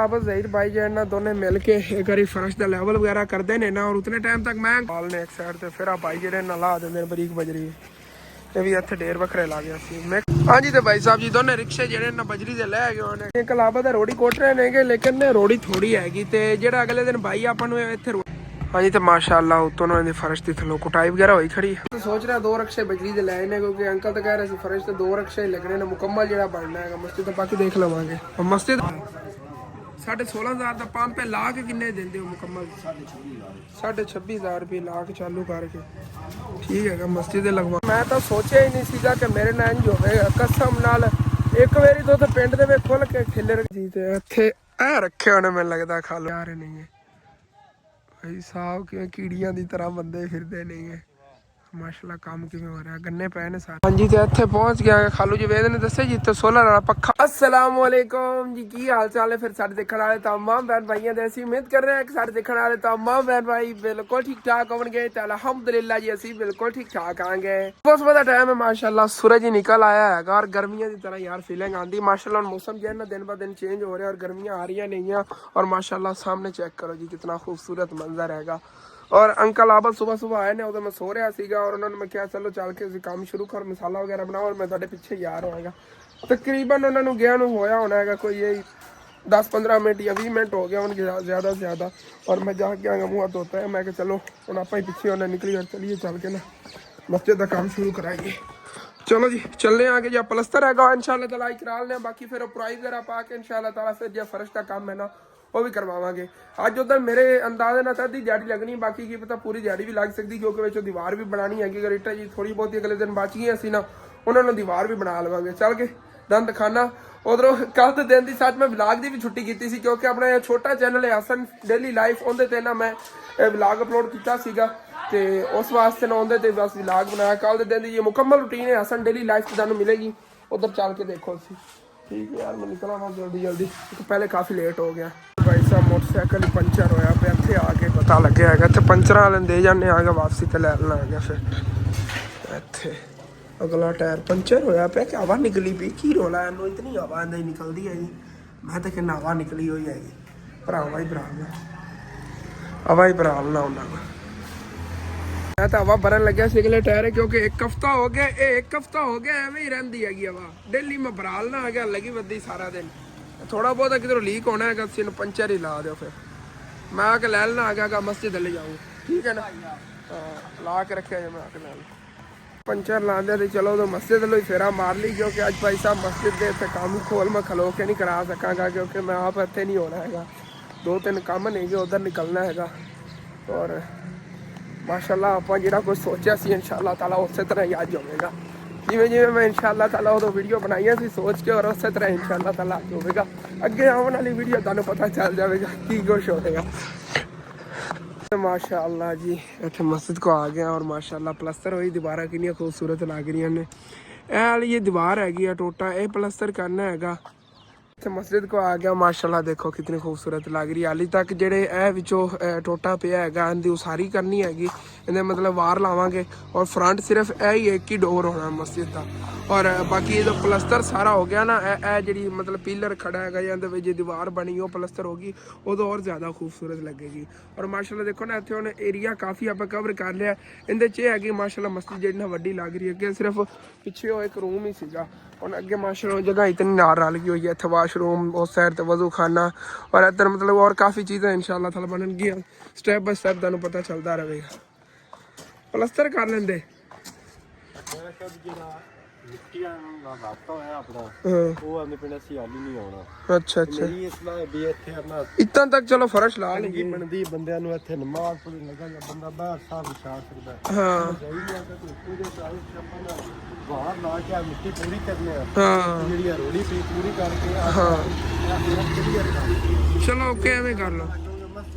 आपस जहीर भाई जो है ना दोनों मिल के एक बारी फर्श का लेवल वगैरह करते हैं ना और उतने टाइम तक मैं बाल ने एक साइड से फिर भाई जो ला देंगे बरीक बजरी ये भी इतने ढेर वखरे ला गया सी मैं हाँ जी तो भाई साहब जी दोनों रिक्शे जो ना बजरी से लै गए एक अलावा तो रोड़ी कोट रहे ने लेकिन रोड़ी थोड़ी हैगी तो जो अगले दिन भाई अपन इतने हाँ जी तो माशाअल्लाह उत्तों ना फर्श की थलो कुटाई वगैरह हुई खड़ी तो सोच रहा 2 रिक्शे बजरी से लाए ने क्योंकि अंकल तो कह रहे थे फर्श तो 2 रिक्शे लगने ने मुकम्मल जो बनना है मस्जिद तो बाकी देख लवांगे और मस्जिद 16,500 का पंप है ला के किन्ने देंगे हो मुकम्मल 26,500 रुपये ला के चालू करके ठीक है मस्जिद लगवा मैं तो सोचा ही नहीं सीगा कि मेरे नाल इंज होवेगा कसम नाल एक बारी तो पिंड दे खुल के खिलर जी ते इत्थे ए रखे होने मैनूं लगदा खा लो यार नहीं है भाई साहब कि कीड़ियां दी तरह बंदे फिरदे नहीं है माशाल्लाह काम किवें हो रहा गन्ने पे ने सारे हाँ जी तो इत्थे पहुंच गया खालू जवेद ने दस्सिया जी इत्थे सोलर वाला पक्खा अस्सलाम वालेकुम जी की हाल चाल है फिर साडे देखण वाले तमाम बहन भाइयों दे असीं उम्मीद कर रहे हैं कि साडे देखण वाले तमाम बहन भाई बिल्कुल ठीक ठाक होंगे ते अल्हम्दुलिल्लाह जी असीं बिल्कुल ठीक ठाक आंगे सुबह दा टाइम है माशाल्लाह सूरज ही निकल आया है और गर्मियां की तरह यार फीलिंग आंदी माशाल्लाह मौसम जो है ना दिन ब दिन चेंज हो रहा है और गर्मियां आ रही नहीं है और माशाल्लाह सामने चेक करो जी कितना खूबसूरत मंजर हैगा और अंकल आबल सुबह सुबह आए ने उदों मैं सो रहा सीगा और उन्होंने मैं कहा चलो चल के काम शुरू कर मसाला वगैरह बनाओ और मैं तुहाडे पिछे यार होएगा तकरीबन उन्होंने गया होया होना है कोई यही 10-15 मिनट या 20 मिनट हो गया उनके ज़्यादा से ज़्यादा और मैं जाके आऊँगा मुँह धोता है मैं कि चलो हम आप ही पिछे उन्हें निकली और चलिए चल के ना मस्जिद का काम शुरू कराइए चलो जी चलने आगे जो प्लस्तर हैगा इंशाल्लाह ताला करा लें बाकी फिर पुराई वगैरह पा के इंशाल्लाह ताला फिर जो फर्श का काम है ना वो भी करवावांगे अज उधर मेरे अंदाजे ना अद्धी दिहाड़ी लगनी बाकी की पता पूरी दिहाड़ी भी लग सकती क्योंकि विच दीवार भी बनानी है अगर इटा जी थोड़ी बहुत अगले दिन बच गई असी ना उन्होंने दीवार भी बना लवांगे चल के दंद खाना उधरों कल तो दिन की सच मैं व्लॉग की भी छुट्टी की थी क्योंकि अपना छोटा चैनल है हसन डेली लाइफ उहदे ते ना मैं व्लॉग अपलोड किया सीगा ते उस वास्ते ना उहदे ते बस व्लॉग बनाया कल के दिन की ये मुकम्मल रूटीन है हसन डेली लाइफ तुहानूं मिलेगी उधर चल के देखो असी ठीक है यार मैं निकला वहाँ जल्दी जल्दी तो पहले काफ़ी लेट हो गया भाई साहब मोटरसाइकिल ही पंचर होया पे इत्थे आके पता लगे है इत्थे पंचर वाले दे जाने आगे वापसी ते लै लेना है फिर इत्थे अगला टायर पंचर होया पे कि हवा निकली पी की रोला है इतनी हवा नहीं निकलती है जी मैं तो कहना हवा निकली हुई है भरावा ही भराना हवा ही भरालना उन्होंने मैं तो हवा भरन लग्या सिगले टायर क्योंकि एक हफ्ता हो गया एवं ही रही हैगी हवा डेली मैं भरालना आ गया लगी बदी सारा दिन थोड़ा बहुत किधरों लीक होना है किसी पंचर ही ला दो फिर मैं आके लै लेना आ गया मस्जिद ले जाऊँ ठीक है ना ला के रखे मैं आके लै पंचर ला दिया तो चलो तो मस्जिद लो फेरा मार ली क्योंकि अज भाई साहब मस्जिद के इतने काम खोल मैं खलो के नहीं करा सकांगा क्योंकि मैं आप इतने नहीं होना है 2-3 काम नहीं गए उधर निकलना है और माशाल्लाह आप जो कुछ सोचा सी इंशाल्लाह ताला उस तरह ही अज होगा जिमें जिमें मैं इंशाल्लाह ताला उदों वीडियो बनाई सी सोच के और उस तरह इंशाल्लाह ताला अज होगा अगे आने वाली वीडियो तुहानूं पता चल जाएगा की कुछ होगा माशाल्लाह जी इतने मस्जिद को आ गया और माशाल्लाह प्लस्तर हुई दीवार कितनी खूबसूरत लग रही ने ये दीवार हैगी टोटा ये प्लस्तर करना है मस्जिद को आ गया माशाल्लाह देखो कितनी खूबसूरत लग रही है हाली तक जेडे टोटा पिया है इनकी उसारी करनी हैगी इन्हें मतलब वार लावांगे और फ्रंट सिर्फ ही एक ही डोर होना मस्जिद का और बाकी जो प्लस्तर सारा हो गया ना जी मतलब पिलर खड़ा है या जो दीवार बनी वो प्लस्तर होगी वो तो और ज़्यादा खूबसूरत लगेगी और माशाल्लाह देखो ना इतने उन्हें एरिया काफ़ी आप कवर कर लिया इनके है माशाल्लाह मस्जिद जी ना वड्डी लग रही है अगे सिर्फ पिछे वो एक रूम ही सीगा और अगे माशाल्लाह जगह इतनी नार रल गई हुई है इतने वाशरूम उस साइड तो वजू खाना और इधर मतलब और काफ़ी चीज़ें इंशाल्लाह ताला बननगी स्टैप बाय स्टैप तुहानूं पता चलता रहेगा प्लस्तर कर लेंदे अच्छा अच्छा इतना तक चलो फर्श ला लेंगे बनदी बंदे नु इत्थे नमाज पढ़न लगा या बंदा बाहर साफ बिछा सकदा हां बाहर ला के मिट्टी पूरी करने हां जेडी रोड़ी पूरी करके हां चलो ओके एवें कर लो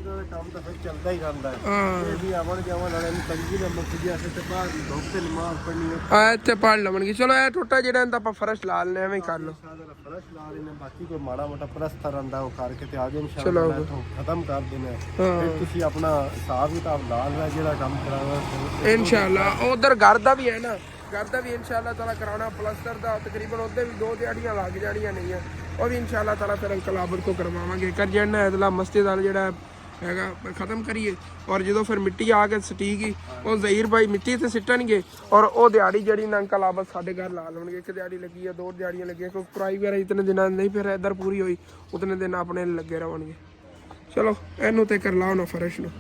काम तो फिर चलता ही रहता है ये भी आवन जावन वाले नु तंगी ने मस्जिद ऐसे ते बाहर धूप से नमाज पढ़नी है इत्थे पढ़ लवणगी चलो ए टोटा जेड़ा इंदा आप फर्श ला लेने एवें कर लो फर्श ला लेने बाकी कोई माड़ा मोटा प्लस्तर आंदा वो करके ते आगे इंशाल्लाह खत्म कर देना फिर तुसी अपना हिसाब किताब ला लो जेड़ा काम कराना इंशाल्लाह उधर घर दा भी है ना घर दा भी इंशाल्लाह ताला कराना प्लस्तर दा तकरीबन उधर भी 2 दिहाड़ियां लग जानियां नहीं है ਉਹ ਵੀ ਇਨਸ਼ਾਅੱਲਾ ਤਾਲਾ ਫਿਰ ਅੰਕਲ ਆਬਦ ਕੋ ਕਰਵਾਵਾਂਗੇ। ਕਰ ਜਾਣਾ ਇਦਲਾ ਮਸਜਿਦ ਵਾਲਾ ਜਿਹੜਾ ਹੈਗਾ ਖਤਮ ਕਰੀਏ, ਔਰ ਜਦੋਂ ਫਿਰ ਮਿੱਟੀ ਆ ਕੇ ਸਟੀਗੀ ਉਹ ਜ਼ਹੀਰ ਭਾਈ ਮਿੱਟੀ ਤੇ ਸਿੱਟਣਗੇ, ਔਰ ਉਹ ਦਿਹਾੜੀ ਜਿਹੜੀ ਨਾ ਅੰਕਲ ਆਬਦ ਸਾਡੇ ਘਰ ਲਾ ਲਵਣਗੇ। ਇੱਕ ਦਿਹਾੜੀ ਲੱਗੀ ਆ, 2 ਦਿਹਾੜੀਆਂ ਲੱਗੀਆਂ, ਕਿਉਂਕਿ ਪ੍ਰਾਈ ਵਗੈਰਾ ਇਤਨੇ ਦਿਨਾਂ ਨਹੀਂ ਫਿਰ ਇੱਧਰ ਪੂਰੀ ਹੋਈ, ਉਤਨੇ ਦਿਨ ਆਪਣੇ ਲੱਗੇ ਰਹਣਗੇ। ਚਲੋ ਇਹਨੂੰ ਤੇ ਕਰ ਲਾਓ ਨਾ ਫਰਸ਼ ਨੂੰ,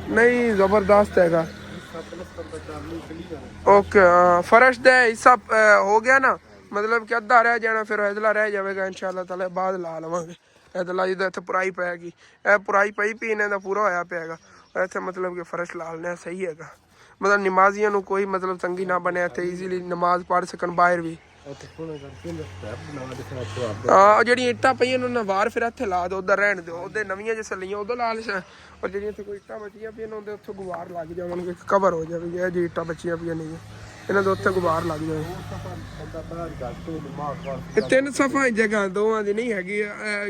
ਨਹੀਂ ਜ਼ਬਰਦਸਤ ਹੈਗਾ। ਓਕੇ ਫਰਸ਼ ਦਾ ਹਿੱਸਾ ਹੋ ਗਿਆ ਨਾ, ਮਤਲਬ ਕਿ ਅੱਧਾ ਰਹਿ ਜਾਣਾ, ਫਿਰ ਇਦਲਾ ਰਹਿ ਜਾਵੇਗਾ ਇਨਸ਼ਾਅੱਲਾ ਤਾਲਾ ਬਾਅਦ ਲਾ ਲਵਾਂਗੇ। ਇਦਲਾ ਜਿਹਦਾ ਇੱਥੇ ਪੁਰਾਈ ਪੈ ਗਈ, ਇਹ ਪੁਰਾਈ ਪਈ ਪੀ ਇਹਨਾਂ ਦਾ ਪੂਰਾ ਹੋਇਆ ਪਿਆਗਾ, ਇੱਥੇ ਮਤਲਬ ਕਿ ਫਰਸ਼ ਲਾ ਲੈਣਾ ਸਹੀ ਹੈਗਾ, ਮਤਲਬ ਨਮਾਜ਼ੀਆਂ ਨੂੰ ਕੋਈ ਮਤਲਬ ਤੰਗੀ ਨਾ ਬਣੇ, ਇੱਥੇ ਈਜ਼ੀਲੀ ਨਮਾਜ਼ ਪੜ੍ਹ ਸਕਣ ਬਾਹਰ ਵੀ। ਹਾਂ ਜਿਹੜੀਆਂ ਇੱਟਾਂ ਪਈਆਂ ਉਹਨਾਂ ਵਾਰ ਫਿਰ ਇੱਥੇ ਲਾ ਦਿਓ, ਉੱਧਰ ਰਹਿਣ ਦਿਓ, ਉਹਦੇ ਨਵੀਆਂ ਜਿਸ ਲਈਆਂ ਉਦੋਂ ਲਾ ਲਿਆ, ਔਰ ਜਿਹੜੀਆਂ ਇੱਥੇ ਕੋਈ ਇੱਟਾਂ ਬਚੀਆਂ ਪਈਆਂ ਉਹਦੇ ਉੱਥੋਂ ਗੁਬਾਰ ਲੱਗ ਜਾਵਣਗੇ, ਕਵਰ ਹੋ ਜਾਵੇਗੀ। ਇਹ ਜੀ ਇੱਟਾਂ ਬਚੀਆਂ ਪਈਆਂ ਨਹੀਂ ਇਹਨਾਂ ਦੇ ਉੱਥੇ ਗੁਬਾਰ ਲੱਗ ਜਾਵੇ। ਇਹ 3 ਸਫਾ ਜਗ੍ਹਾ ਦੋਵਾਂ ਦੀ ਨਹੀਂ ਹੈਗੀ,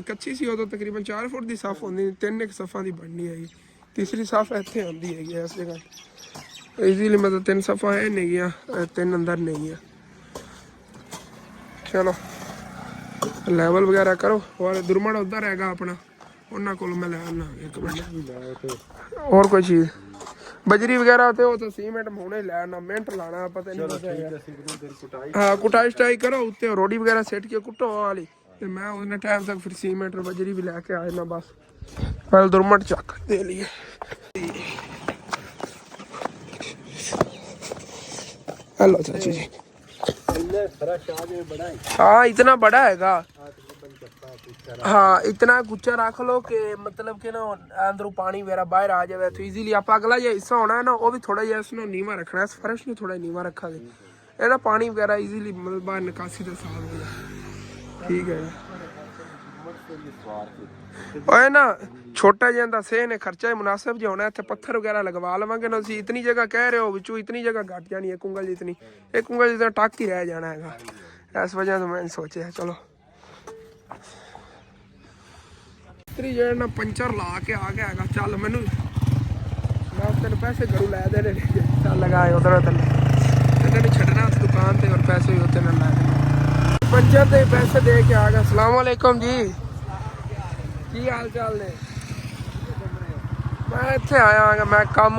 ਕੱਚੀ ਸੀ ਉਦੋਂ ਤਕਰੀਬਨ 4 ਫੁੱਟ ਦੀ ਸਾਫ ਹੁੰਦੀ, 3 ਸਫਾ ਦੀ ਬਣਨੀ ਹੈਗੀ, ਤੀਸਰੀ ਸਾਫ ਇੱਥੇ ਆਉਂਦੀ ਹੈਗੀ ਇਸ ਜਗ੍ਹਾ ਈਜ਼ੀਲੀ, ਮਤਲਬ 3 ਸਫਾ ਹੈ ਨਹੀਂ ਆ, 3 ਅੰਦਰ ਨਹੀਂ ਆ। ਚਲੋ ਲੈਵਲ ਵਗੈਰਾ ਕਰੋ, ਔਰ ਦੁਰਮਣ ਉੱਧਰ ਹੈਗਾ ਆਪਣਾ, ਉਹਨਾਂ ਕੋਲ ਮੈਂ ਲੈ ਆਉਣਾ 1 ਮਿੰਟ। ਹੋਰ ਕੋਈ ਚੀਜ਼ ਬਜਰੀ ਵਗੈਰਾ ਤੇ ਉਹ ਤਾਂ ਸੀਮੈਂਟ ਹੁਣੇ ਲੈ ਆਉਣਾ, ਮਿੰਟ ਲਾਣਾ ਪਤਾ ਨਹੀਂ। ਹਾਂ ਕੁਟਾਈ ਸਟਾਈ ਕਰੋ, ਉੱਤੇ ਰੋੜੀ ਵਗੈਰਾ ਸਿੱਟ ਕੇ ਕੁੱਟੋ ਵਾਲੀ, ਤੇ ਮੈਂ ਉਹਨੇ ਟਾਈਮ ਤੱਕ ਫਿਰ ਸੀਮੈਂਟ ਬਜਰੀ ਵੀ ਲੈ ਕੇ ਆ ਜਾਣਾ। ਬਸ ਪਹਿਲਾਂ ਦੁਰਮਟ ਚੱਕ ਦੇ ਲਈਏ। हेलो चाची जी, हाँ इतना बड़ा हैगा, हाँ इतना गुच्छा रख लो कि मतलब कि ना अंदरों पानी वगैरह बाहर आ जाए, तो इजीली आप अगला जो हिस्सा होना है ना वो भी थोड़ा जिहा इसनों नीवा रखना है, फर्श नहीं थोड़ा नीवा रखा है, ये ना पानी वगैरह इजीली मतलब बाहर निकासी का साल हो जाए। ठीक है ओए ना छोटा जिहा ਦਾ ਸੇ ਨੇ ਖਰਚਾ ਮੁਨਾਸਿਬ ਜਿਹਾ ਹੋਣਾ, ਇੱਥੇ ਪੱਥਰ ਵਗੈਰਾ ਲਗਵਾ ਲਵਾਂਗੇ ਨਾ ਅਸੀਂ। ਇਤਨੀ ਜਗ੍ਹਾ ਕਹਿ ਰਹੇ ਹੋ, ਵਿੱਚੋਂ ਇਤਨੀ ਜਗ੍ਹਾ ਘੱਟ ਜਾਣੀ ਹੈ, ਕੁੰਗਲ ਜਿਤਨੀ, ਇਹ ਕੁੰਗਲ ਜਿਤਨਾ ਟੱਕ ਹੀ ਰਹਿ ਜਾਣਾ ਹੈਗਾ, ਇਸ ਵਜ੍ਹਾ ਤੋਂ ਮੈਂ ਸੋਚਿਆ ਚਲੋ ਇਤਨੀ ਜਿਹੜਾ ਨਾ ਪੰਚਰ ਲਾ ਕੇ ਆ ਗਿਆ ਹੈਗਾ। ਚੱਲ ਮੈਨੂੰ ਮੈਂ ਤੈਨੂੰ ਪੈਸੇ ਘਰੋਂ ਲੈ ਦੇਣੇ, ਚੱਲ ਲਗਾਏ ਉਧਰ ਤੈਨੂੰ ਛੱਡਣਾ ਉਸ ਦੁਕਾਨ ਤੇ, ਔਰ ਪੈਸੇ ਵੀ ਉੱਤੇ ਨਾਲ ਲੈ ਦੇਣੇ, ਪੰਚਰ ਦੇ ਪੈਸੇ ਦੇ ਕੇ ਆ ਗਿਆ। अस्सलाम वालेकुम जी, ਕੀ ਹਾਲ ਚਾਲ ਨੇ? ਮੈਂ ਇੱਥੇ ਆਇਆ ਹਾਂ, ਮੈਂ ਕੰਮ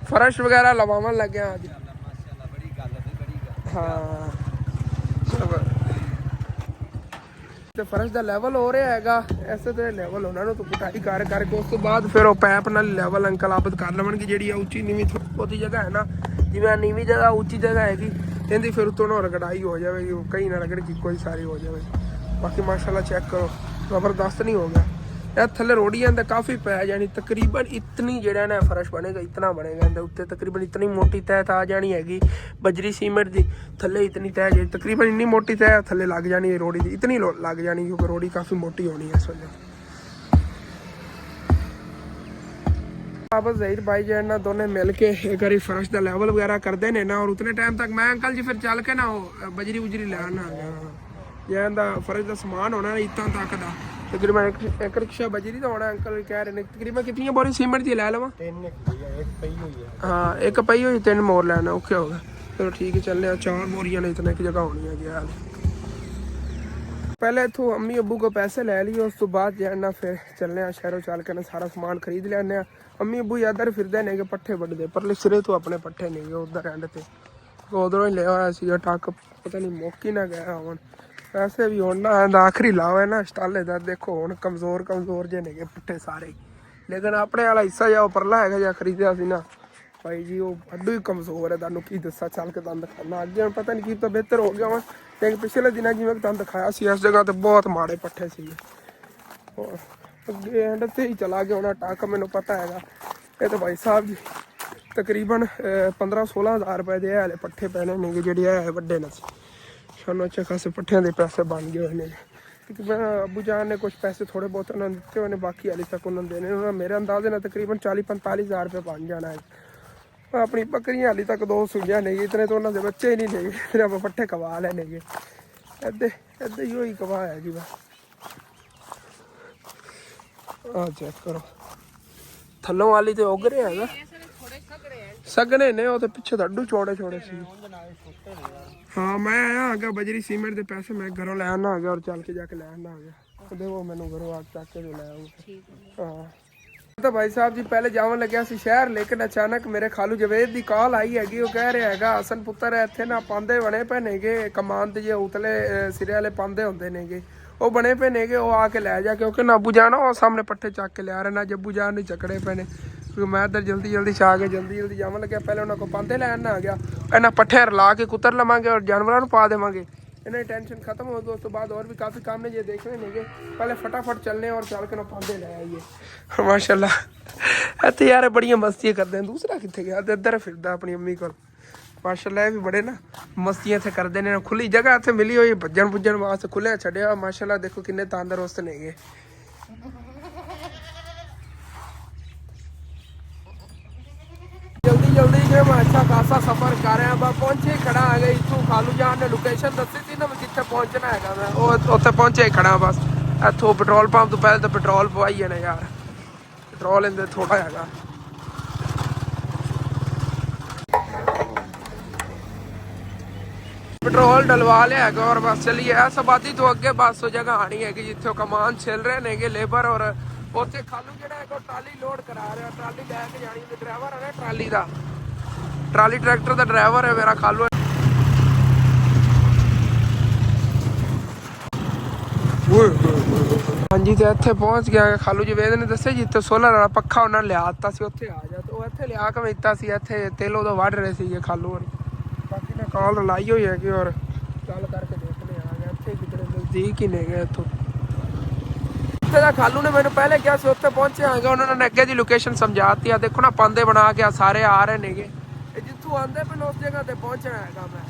ਫਰਸ਼ ਵਗੈਰਾ ਲਵਾਉਣ ਲੱਗਿਆ ਅੱਜ। ਹਾਂ ਤੇ ਫਰਸ਼ ਦਾ ਲੈਵਲ ਹੋ ਰਿਹਾ ਹੈਗਾ, ਐਸੇ ਤੇ ਲੈਵਲ ਉਹਨਾਂ ਨੂੰ ਪੁਟਾਈ ਕਰ ਕਰਕੇ ਉਸ ਤੋਂ ਬਾਅਦ ਫਿਰ ਉਹ ਪੈਪ ਨਾਲ ਲੈਵਲ ਅੰਕਲ ਆਬਦ ਕਰ ਲਵਣਗੇ। ਜਿਹੜੀ ਆ ਉੱਚੀ ਨੀਵੀਂ ਬਹੁਤੀ ਜਗ੍ਹਾ ਹੈ ਨਾ, ਜਿਵੇਂ ਨੀਵੀਂ ਜਗ੍ਹਾ ਉੱਚੀ ਜਗ੍ਹਾ ਹੈਗੀ, ਇਹਦੀ ਫਿਰ ਉੱਤੋਂ ਨਾ ਰਗੜਾਈ ਹੋ ਜਾਵੇਗੀ, ਕहीं ਨਾ ਰਗੜ की कोई सारी हो जाए। बाकी माशाल्लाह चेक करो ज़बरदस्त नहीं हो गया। ਇਹ ਥੱਲੇ ਰੋੜੀਆਂ ਦਾ ਕਾਫੀ ਪੈ ਜਾਣੀ, ਤਕਰੀਬਨ ਇਤਨੀ ਜਿਹੜਾ ਨਾ ਫਰਸ਼ ਬਣੇਗਾ, ਇਤਨਾ ਬਣੇਗਾ, ਇਹਦੇ ਉੱਤੇ ਤਕਰੀਬਨ ਇਤਨੀ ਮੋਟੀ ਤਹਿ ਆ ਜਾਣੀ ਹੈਗੀ ਬਜਰੀ ਸੀਮੈਂਟ ਦੀ, ਥੱਲੇ ਇਤਨੀ ਤਹਿ ਜਿਹੜੀ ਤਕਰੀਬਨ ਇੰਨੀ ਮੋਟੀ ਤਹਿ ਥੱਲੇ ਲੱਗ ਜਾਣੀ ਹੈ ਰੋੜੀ ਦੀ, ਇਤਨੀ ਲੱਗ ਜਾਣੀ ਕਿਉਂਕਿ ਰੋੜੀ ਕਾਫੀ ਮੋਟੀ ਹੋਣੀ ਹੈ ਇਸ ਵਜ੍ਹਾ। ਆਪਸ ਜ਼ਹੀਰ ਭਾਈ ਜਿਹੜਾ ਨਾ ਦੋਨੇ ਮਿਲ ਕੇ ਇੱਕ ਵਾਰੀ ਫਰਸ਼ ਦਾ ਲੈਵਲ ਵਗੈਰਾ ਕਰਦੇ ਨੇ ਨਾ, ਔਰ ਉਤਨੇ ਟਾਈਮ ਤੱਕ ਮੈਂ ਅੰਕਲ ਜੀ ਫਿਰ ਚੱਲ ਕੇ ਨਾ ਉਹ ਬਜਰੀ ਬੁਜਰੀ ਲੈਣ ਆ ਗਿਆ, ਜਿਹੜਾ ਦਾ ਫਰਸ਼ ਦਾ ਸਮਾਨ ਹੋਣਾ ਇੱਟਾਂ ਤੱਕ ਦਾ तकरीबन एक रिक्शा बजरी तो होना। अंकल कह रहे हैं तकरीबन कितनी बोरी सीमेंट की लै लवा? हाँ एक पई हुई 3 मोर लैना औखे हो गए। चलो ठीक है चलने 4 बोरियां ने इतने एक जगह होनी है। पहले इतों अम्मी अबू को पैसे ले लिए, उस तो बाद जाना फिर चलने शहरों चल के सारा समान खरीद लेने। अम्मी अबू इधर फिरते ने पट्ठे बड्डे परले सिरे तो अपने पट्ठे नहीं गए उधर एंड ते उधरों ही लिया होया सी टक, पता नहीं मुक्क ही ना गया हुन। वैसे भी हुन ना आखिरी लाव है ना स्टाले दा, देखो हुन कमजोर कमजोर जे ने पट्ठे सारे, लेकिन अपने वाला हिस्सा जा परला है जा खरीदया सी ना भाई जी, वो अड्डू ही कमजोर है। तुहानू की दस्सां चल के तुहानू दिखाना, अगे पता नहीं की तो बेहतर हो गया वा, लेकिन पिछले दिनों जिवें तुहानू दिखाया सी इस जगह ते बहुत माड़े पट्ठे सी। अगे एंड ते ही चला गया होना टक, मैनू पता है। ये तो भाई साहब जी तकरीबन 15-16 हज़ार रुपए दे हाले पट्ठे पैने ने जेह्ड़े है वड्डे न, सानू अच्छे खासे पट्ठियां दे पैसे बन गए हुए हैं। क्योंकि मैं अबू जान ने कुछ पैसे थोड़े बहुत उन्होंने दिते हुए, बाकी हाली तक उन्होंने देने। उन्होंने मेरे अंदाजे ने तकरीबन 40-45 हज़ार रुपये बन जाना है। अपनी बकरियां हाली तक 2 सूइयां नहीं, इतने तो उन्होंने बच्चे ही नहीं ले, फिर आप पट्ठे कवा लेने गए इधे इधे ही ही कवा है जी। बस आ चेक करो थल्लों वाली तो उगरे है ना, सगने ने वो तो पिछे तो अड्डू चौड़े चौड़े सी। हाँ मैं आया आ गया बजरी सीमेंट के पैसे मैं घरों ले आना आ गया और चल के जाके ले आना आ गया दे वो मैनू घरों आ चक के जो ले आऊंगा। हाँ तो भाई साहब जी पहले जावन लग्या सी शहर लेकिन अचानक मेरे खालू जवेद की कॉल आई हैगी वो कह रहा हैगा हसन पुत्र इत्थे ना पांदे बने पे नेगे कमान ते जे उतले सिरे वाले पांदे होंदे नेगे वो बने पे नेगे वो आके लै जा क्योंकि ना अबू जान वो सामने पट्ठे चक के लिया रहे ना जब्बू जान नहीं चकड़े पे ने क्योंकि मैं इधर जल्दी जल्दी छा के जल्दी जल्दी जावन लग्या पहले उन्होंने को पांदे लैन आ गया इन्हें पट्ठे रला के कुतर लवांगे और जानवरों पा देवांगे इन्हें टेंशन खत्म हो गई। उस तो बाद और भी काफ़ी काम ने जो देखने नेगे पहले फटाफट चलने और चल के ना पांदे ले आइए माशाल्लाह। इत्थे यार बड़ियां मस्तियां करते हैं दूसरा कितने गया इधर फिरदा अपनी अम्मी को माशाल्लाह भी बड़े ना मस्तियां इत्थे करते हैं खुली जगह इत्थे मिली हुई भज्जन भुज्जन वास्ते खुले छड्डिया माशाल्लाह देखो किन्ने तंदरुस्त नेगे। जल्दी जल्दी जो मैं अच्छा खासा सफर कर रहा बस पहुंचे खड़ा आ गई इतों खालू जान ने लोकेशन दसी थी ना मैं जिथे पहुंचना है मैं उत्थे पहुंचे ही खड़ा बस इतों पेट्रोल पंप तो पहले तो पेट्रोल पवाई है यार पेट्रोल इंदे थोड़ा है पेट्रोल डलवा लिया है और बस चलिए इस आबादी तो अगे बस जगह आनी है कि जिथे कमान छिल रहे ने लेबर और उत्थे खालू जो ट्राली लोड करा रहा ट्राली लैके जानी ड्राइवर है ना ट्राली का ट्राली ट्रैक्टर का ड्राइवर है मेरा खालू। हाँ जी तो इत्थे पहुंच गया खालू जवेद ने दस्सिया जिते सोलर वाला पक्खा उन्होंने लिया दिता सी उत्थे आ जा तो इत्थे लिया के दिता सी इत्थे तेलो तो वढ़ रहे थे खालू और बाकी ने कॉल लाई हुई है और गल करके देखने आ गया इत्थे कितने नज़दीक ही ने गए इत्थों खालू ने मैंने पहले क्या उत्थे पहुंचे आ गया उन्होंने अगे की लोकेशन समझाती है देखो ना पांदे बना के सारे आ रहे ने जिथों आंदे पे उस जगह ते पहुंचना है मैं।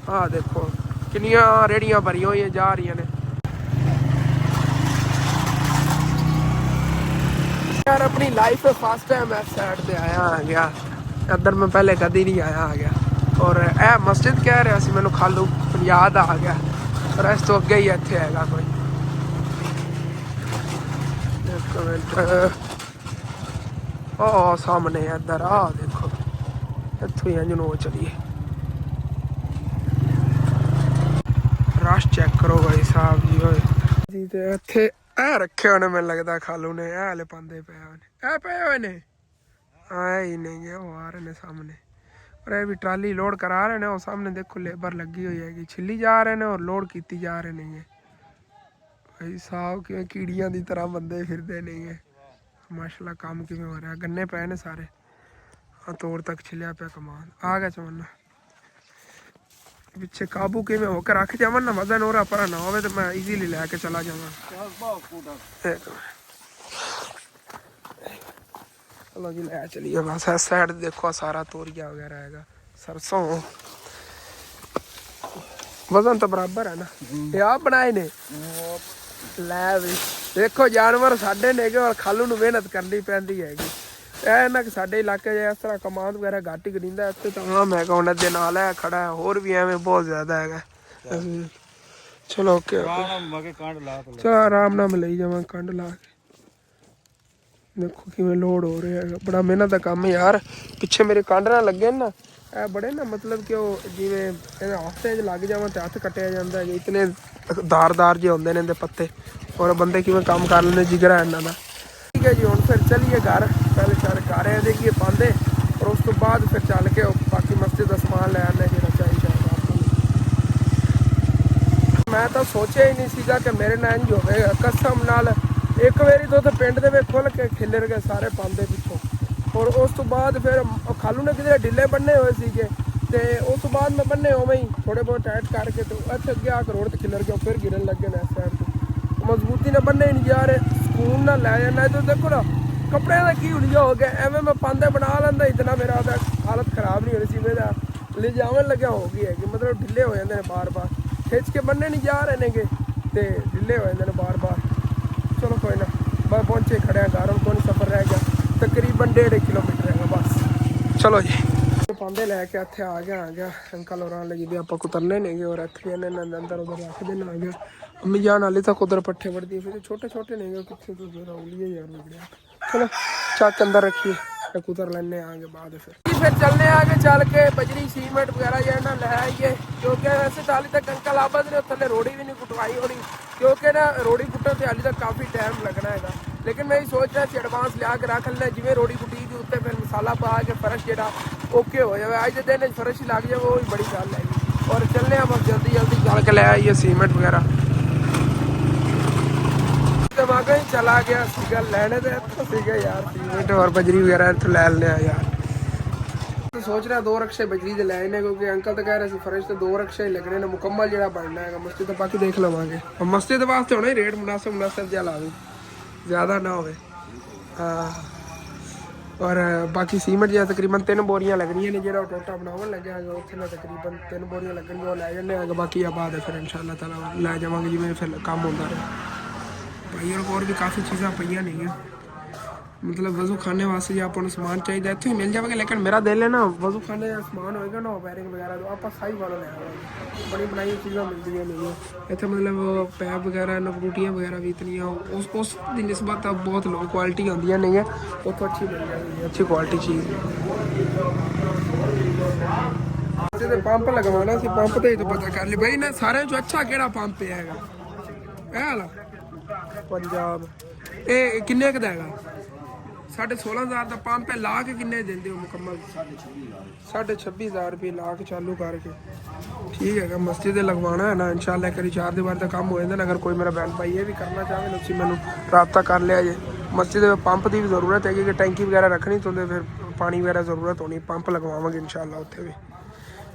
हाँ देखो किनिया रेहड़ियां भरी हुई जा रही ने यार अपनी लाइफ में फर्स्ट टाइम इस साइड पे आया आ गया इधर मैं पहले कभी नहीं आया आ गया और ए मस्जिद कह रहा सी मैनू खालू याद आ गया और इस तो अगे ही इत्थे हैगा कोई एक मिनट ओ सामने इधर आ देखो इत्थों ही अंजनो चलिए रश चेक करो भाई साहब जी होए जी ते इत्थे ए रखे होने मैनूं लगदा खालू ने ए हले पांदे पे ए पे होए ने आए ही नहीं वो आ रहे ने सामने और ये भी ट्राली लोड करा रहे ने और सामने देखो लेबर लगी हुई है छिली जा रहे ने और लोड की जा रहे नहीं है भाई साहब कि कीड़ियां की तरह बंदे फिरते नहीं है माशाल्लाह काम किवें हो रहा गन्ने पे ने सारे हाँ तोड़ तक छिलिया पे कमान आ गया चमन पिछे काबू किवें होकर रख जावन ना वजन हो रहा पर ना हो तो मैं इजीली लैके चला जावा। चलो जी लै चलिए बस इस साइड देखो सारा तोरिया वगैरह हैगा सरसों वजन तो बराबर है ना ये आप बनाए ने लै भी देखो जानवर साडे ने और खालू नूं मेहनत करनी पैंदी हैगी ए ना कि साडे इलाके इस तरह कमांद वगैरह घट ही करींदा इत्थे तो आम हैगा उन्हें दे नाल है खड़ा है होर भी एवें बहुत ज्यादा हैगा। चलो ओके चलो आराम नाल मैं लई जावां कंड ला के देखो किवें लोड हो रहा है बड़ा मेहनत का काम है यार पिछे मेरे कंड ना लगे ना ए बड़े ना मतलब कि जिवें हफ्ते लग जावां ते हत्थ कट्टिया जांदा है इतने धारदार जे होंदे ने इहदे पत्ते और बंदे किवें काम कर लेंदे जिगरा इन्हां दा। ठीक है जी हुण फिर चलिए घर पहले सारे घर देखिए पांदे और उस तो बाद फिर चल के बाकी मस्जिद का समान लै आने जो चाहिए। मैं तो सोचा ही नहीं सीगा कि मेरे नाल इंज होवेगा कसम नाल एक बारी तो पिंड दे खुल के खिलर गए सारे पांदे पिछों और उस तो बाद फिर खालू ने किधरे ढिले बन्ने हुए सीगे ते उस तो बाद मैं बन्ने उवें ही थोड़े बहुत टाइट करके तो इत्थे अगे आके रोड ते खिलर गया फिर गिरन लग गए इस साइड तो मजबूती ने बन्ने ही नहीं जा रहे सुकून ना लै जाना तो देखो ना कपड़े का की हुलिया हो गया एवं मैं पांदे बना लेंदा इतना मेरा हालत खराब नहीं हो रही सी मेरा ले जावन लग्या हो गई है कि मतलब ढिले हो जाते हैं बार बार खिंच के बन्ने नहीं जा रहे ने ते ढिले हो जाते हैं बार बार। चलो कोई ना मैं पहुंचे खड़े घर कौन सफ़र रह गया तकरीबन 1.5 किलोमीटर है बस। चलो जी पांदे लैके इत्थे आ गया अंकल और लगी भी आप कुतरने नहीं और इत्थे अंदर उधर रख देना आ गया अम्मी जान वाली तक उधर पट्ठे बढ़ती फिर छोटे छोटे नहीं गए कितने तो उंगलियां यार बिगड़िया। चलो चाक अंदर रखिए। एक उतर लेने आगे बाद फिर चलने आगे चल के बजरी सीमेंट वगैरह जो है ना ले आइए क्योंकि वैसे तो हाली तक अंकल आबद ने थले रोड़ी भी नहीं कुटवाई होनी क्योंकि ना रोड़ी कुटन से हाली तक काफ़ी टाइम लगना है लेकिन मैं सोच रहा सी एडवांस लिया के रख लेना जिमें रोड़ी कुटी के उत्ते फिर मसाला पा के फर्श जो ओके हो जाए अज के दिन फर्श ही लग जाए वो भी बड़ी गल है और चलने हम जल्दी जल्दी चल के ले आइए सीमेंट वगैरह दिमाग ही चला गया सीगा लैने तो इतों सीगा यार सीमेंट और बजरी वगैरह इतों लै लेने यार तो सोच रहा 2 रक्शे बजरी के लैने क्योंकि अंकल तो कह रहे थे फर्श तो 2 रक्शे ही लगने ने मुकम्मल जो बनना है मस्जिद तो बाकी देख लवेंगे और मस्जिद वास्ते होना ही रेट मुनासिब जहा ला दो ज़्यादा ना हो और बाकी सीमेंट जो तकरीबन 3 बोरियां लगनियां ने जो टोटा बनावन लगे उत्थे तकरीबन 3 बोरियां लगन वो लै जाने बाकी बाद फिर इंशाअल्लाह ताला लै जावांगे जिवें फिर काम होंदा रहे भाई और भी काफ़ी चीज़ा पईयां नहीं है मतलब वजू खाने वास्ते जो आपको समान चाहिए इतने ही मिल जाएगा लेकिन मेरा दिल है ना वजू खाने का समान होएगा ना पैरिंग वगैरह तो आप सही वाला ले आवांगे बड़ी बनाई चीज़ा मिलती नहीं है इतने मतलब पैप वगैरह नवरूटियाँ वगैरह भी इतनी उस की निस्बत अब बहुत लो क्वालिटी आँदियाँ नहीं है उतो अच्छी मिल जाएगी अच्छी क्वालिटी चीज़ पंप लगवाना सी पंप तो ही तो पता कर ली भाई ना सारे जो अच्छा केड़ा पंप है पंजाब ये किन्ने का हैगा 16,500 का पंप है ला के किन्ने देंगे हो मुकम्मल 26,500 रुपये ला के चालू करके ठीक है मस्जिद लगवाना है ना इंशाल्लाह करी 4 दीवार का काम हो जाता अगर कोई मेरा बहन भाई ये भी करना चाहे तो मैं रबता कर लिया जे मस्जिद में पंप की भी जरूरत है कि टैंकी वगैरह रखनी तो फिर पानी वगैरह जरूरत होनी पंप लगवावे इंशाल्लाह उत्थे भी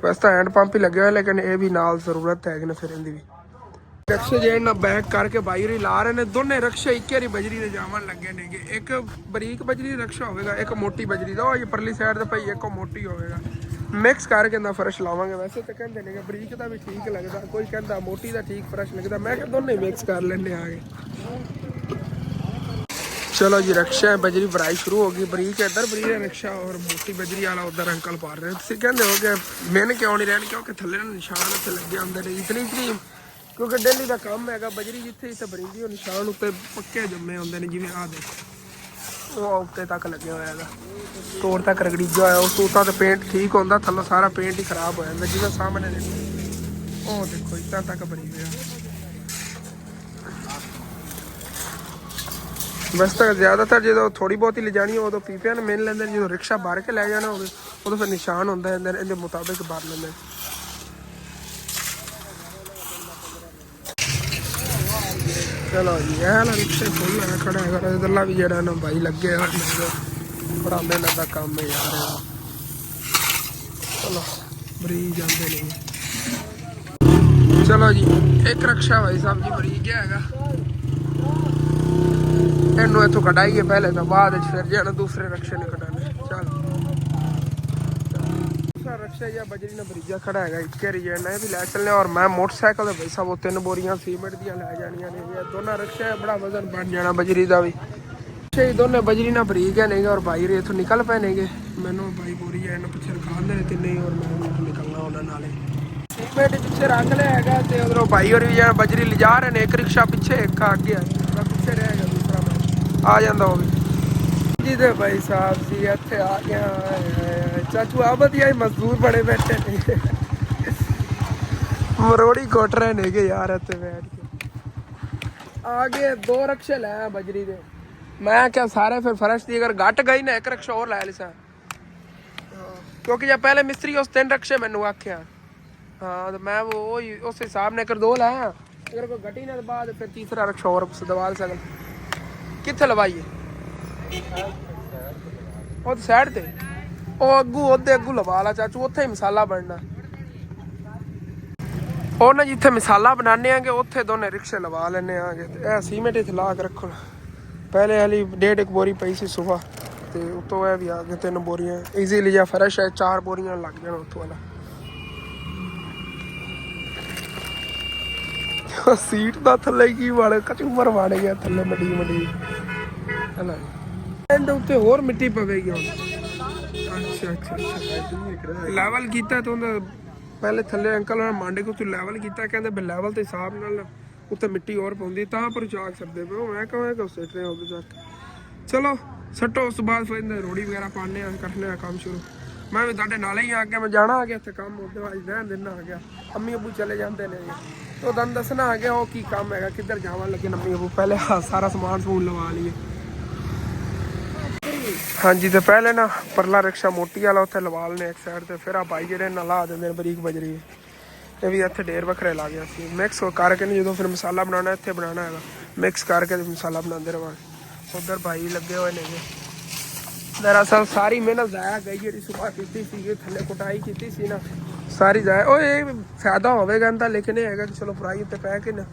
वैसे तो हैंड पंप ही लगे हुए लेकिन ये भी नाल जरूरत है ना फिर इनकी भी रक्शे जो ना बैक करके बाई ला रहे हैं दोनों रक्शे एक ही बजरी के जावन लगे ने एक बरीक बजरी रक्शा होगा एक मोटी बजरी का ये परली साइड से भाई एक मोटी होगा मिक्स करके ना फर्श लावांगे वैसे तो कहते हैं बरीक का भी ठीक लगता कोई कहता मोटी का ठीक फर्श लगता मैं दोनों मिक्स कर लेने आगे चलो जी रक्शा बजरी भराई शुरू होगी बरीक इधर बरीक रक्शा और मोटी बजरी वाला उधर अंकल पा रहे हैं कहते हो गए मैंने क्यों नहीं रहने क्योंकि थले निशान उत्ते लगे आते इतनी क्योंकि डेली का काम है बजरी जिथे जिथे बरीदी वो निशान उत्ते पक्के जमे आते हैं जिवें आ देखो वो उत्ते तक लगे हुआ है तोड़ तक रगड़ीजा होया उस तो पेंट ठीक होता थल्लों सारा पेंट ही खराब हो जाता जिवें सामने देखो वो देखो इतना तक बनी हुआ बस तक ज़्यादातर जो थोड़ी बहुत ही ले जानी हो तो पीपिया ने मिल लेंगे जो रिक्शा भर के लै जाना हो तो फिर निशान होता है इनके मुताबिक भर लेंगे चलो जी है ना रिक्शे फुल है खड़ा है इधरला भी जरा ना भाई लगे बड़ा मेहनत का काम है यार चलो बरीज जाते नहीं चलो जी एक रक्शा भाई साहब जी बरीज गया है इनू इतों कटाइए पहले तो बाद फिर जाना दूसरे रक्शे ने कटाने चल दूसरा रक्शा या बजरी ने बरीजा खड़ा है एक रिजेंट है भी लै चलने और मैं मोटरसाइकिल भाई साहब वो 3 बोरियां सीमेंट दी लै जानियां ने दोनों रक्शे बड़ा वजन बन जाना बजरी का भी दोनों बजरी ना बरीक है नहीं और भाई रे इतों निकल पे नहीं मैनू भाई बोरी है पिछे रखा दे तीन ही और मैं निकलना उन्होंने सीमेंट पिछे रख लिया है तो उधरों भाई और भी बजरी ले जा रहे हैं एक रिक्शा पिछे एक आगे पिछे रहेगा दूसरा मैं आ जाता वो भी जी दे भाई साहब जी इतने आ गया चाचू आप ही मजदूर बड़े बैठे ने मरोड़ी कोट रहे ने के यार इतने बैठ के आगे 2 रक्शे लै बजरी दे मैं क्या सारे फिर फर्श दी अगर घट गई ना एक रक्शा और लै लिसा क्योंकि जब पहले मिस्त्री उस 3 रक्शे मैनू आख्या हाँ तो मैं वो उस हिसाब ने कर 2 लाया अगर कोई घटी ना बाद फिर तीसरा रक्शा और दबाल सकल कित्थे लवाइए ਉਹ ਸਾਈਡ ਤੇ ਉਹ ਅੱਗੂ ਲਵਾ ਲਾ ਚਾਚੂ ਉੱਥੇ ਹੀ ਮਸਾਲਾ ਬਣਨਾ ਉਹ ਨਾ ਜਿੱਥੇ ਮਸਾਲਾ ਬਣਾਉਂਦੇ ਆਂਗੇ ਉੱਥੇ ਦੋਨੇ ਰਿਕਸ਼ੇ ਲਵਾ ਲੈਣੇ ਆਂਗੇ ਤੇ ਇਹ ਸੀਮੈਂਟ ਇੱਥੇ ਲਾ ਕੇ ਰੱਖੋ ਪਹਿਲੇ ਵਾਲੀ 1.5 ਬੋਰੀ ਪਈ ਸੀ ਸੁਬਾ ਤੇ ਉਤੋਂ ਇਹ ਵੀ ਆ ਗਏ 3 ਬੋਰੀਆਂ ਈਜ਼ੀਲੀ ਜਾਂ ਫਰਸ਼ ਹੈ 4 ਬੋਰੀਆਂ ਲੱਗ ਜਾਣ ਉੱਥੋਂ ਵਾਲਾ ਸੀਟ ਦਾ ਥੱਲੇ ਕੀ ਵਾਲੇ ਕਚੂਮਰ ਵਾੜੇ ਗਿਆ ਥੱਲੇ ਮੱਡੀ ਹਨਾ एंड उत्ते होर मिट्टी पवेगी अच्छा लैवल किया तो पहले थले अंकल मांडे को लैवल किया कहते लैवल के हिसाब नाल उत्ते मिट्टी और पाउंदी तां पर चाक सकते पे मैं कहां को सिट रहे हो चलो ਸੱਟੋ ਉਸ ਤੋਂ ਬਾਅਦ ਫਿਰ ਇਹਨਾਂ ਰੋੜੀ ਵਗੈਰਾ ਪਾਣੇ ਆ ਕਰਨੇ ਆ ਕੰਮ ਸ਼ੁਰੂ। ਮੈਂ ਵੀ ਤੁਹਾਡੇ ਨਾਲ ਹੀ ਆ ਗਿਆ, ਮੈਂ ਜਾਣਾ ਆ ਗਿਆ ਇੱਥੇ ਕੰਮ ਉਹਦੇ ਬਾਅਦ ਰਹਿਣ ਦੇਣਾ ਆ ਗਿਆ। ਅੰਮੀ ਅੱਬੂ ਚਲੇ ਜਾਂਦੇ ਨੇ ਉਹ ਤੁਹਾਨੂੰ ਦੱਸਣਾ ਆ ਗਿਆ ਉਹ ਕੀ ਕੰਮ ਹੈਗਾ, ਕਿੱਧਰ ਜਾਵਾਂ। ਲੇਕਿਨ ਅੰਮੀ ਅੱਬੂ ਪਹਿਲੇ ਸਾਰਾ ਸਮਾਨ ਸਮੂਨ ਲਵਾ ਲਈਏ। ਹਾਂਜੀ ਤੇ ਪਹਿਲੇ ਨਾ ਪਰਲਾ ਰਿਕਸ਼ਾ ਮੋਟੀ ਵਾਲਾ ਉੱਥੇ ਲਵਾ ਲੈਣੇ ਇੱਕ ਸਾਈਡ ਤੇ, ਫਿਰ ਆ ਭਾਈ ਜਿਹੜੇ ਨਾਲ ਲਾ ਦਿੰਦੇ ਨੇ ਬਰੀਕ ਬਜਰੀ। ਇਹ ਵੀ ਇੱਥੇ ਢੇਰ ਵੱਖਰੇ ਲਾ ਗਿਆ ਸੀ ਮਿਕਸ ਕਰਕੇ ਨੇ, ਜਦੋਂ ਫਿਰ ਮਸਾਲਾ ਬਣਾਉਣਾ ਇੱਥੇ ਬਣਾਉਣਾ ਹੈਗਾ ਮਿਕਸ ਕਰਕੇ ਮਸਾਲਾ ਬਣਾਉਂਦੇ ਰਵਾਂਗੇ। ਉੱਧਰ ਭਾਈ ਲੱਗੇ ਹੋਏ ਨੇਗੇ। ਦਰਅਸਲ ਸਾਰੀ ਮਿਹਨਤ ਜ਼ਾਇਆ ਗਈ ਜਿਹੜੀ ਸੁਬਾਹ ਕੀਤੀ ਸੀ, ਥੱਲੇ ਕੁਟਾਈ ਕੀਤੀ ਸੀ ਨਾ ਸਾਰੀ ਜ਼ਾਇਆ। ਉਹ ਇਹ ਫਾਇਦਾ ਹੋਵੇਗਾ ਇਹਦਾ, ਲੇਕਿਨ ਇਹ ਹੈਗਾ ਕਿ ਚਲੋ ਫਰਾਈ ਉੱਤੇ ਪੈ ਕੇ ਨਾ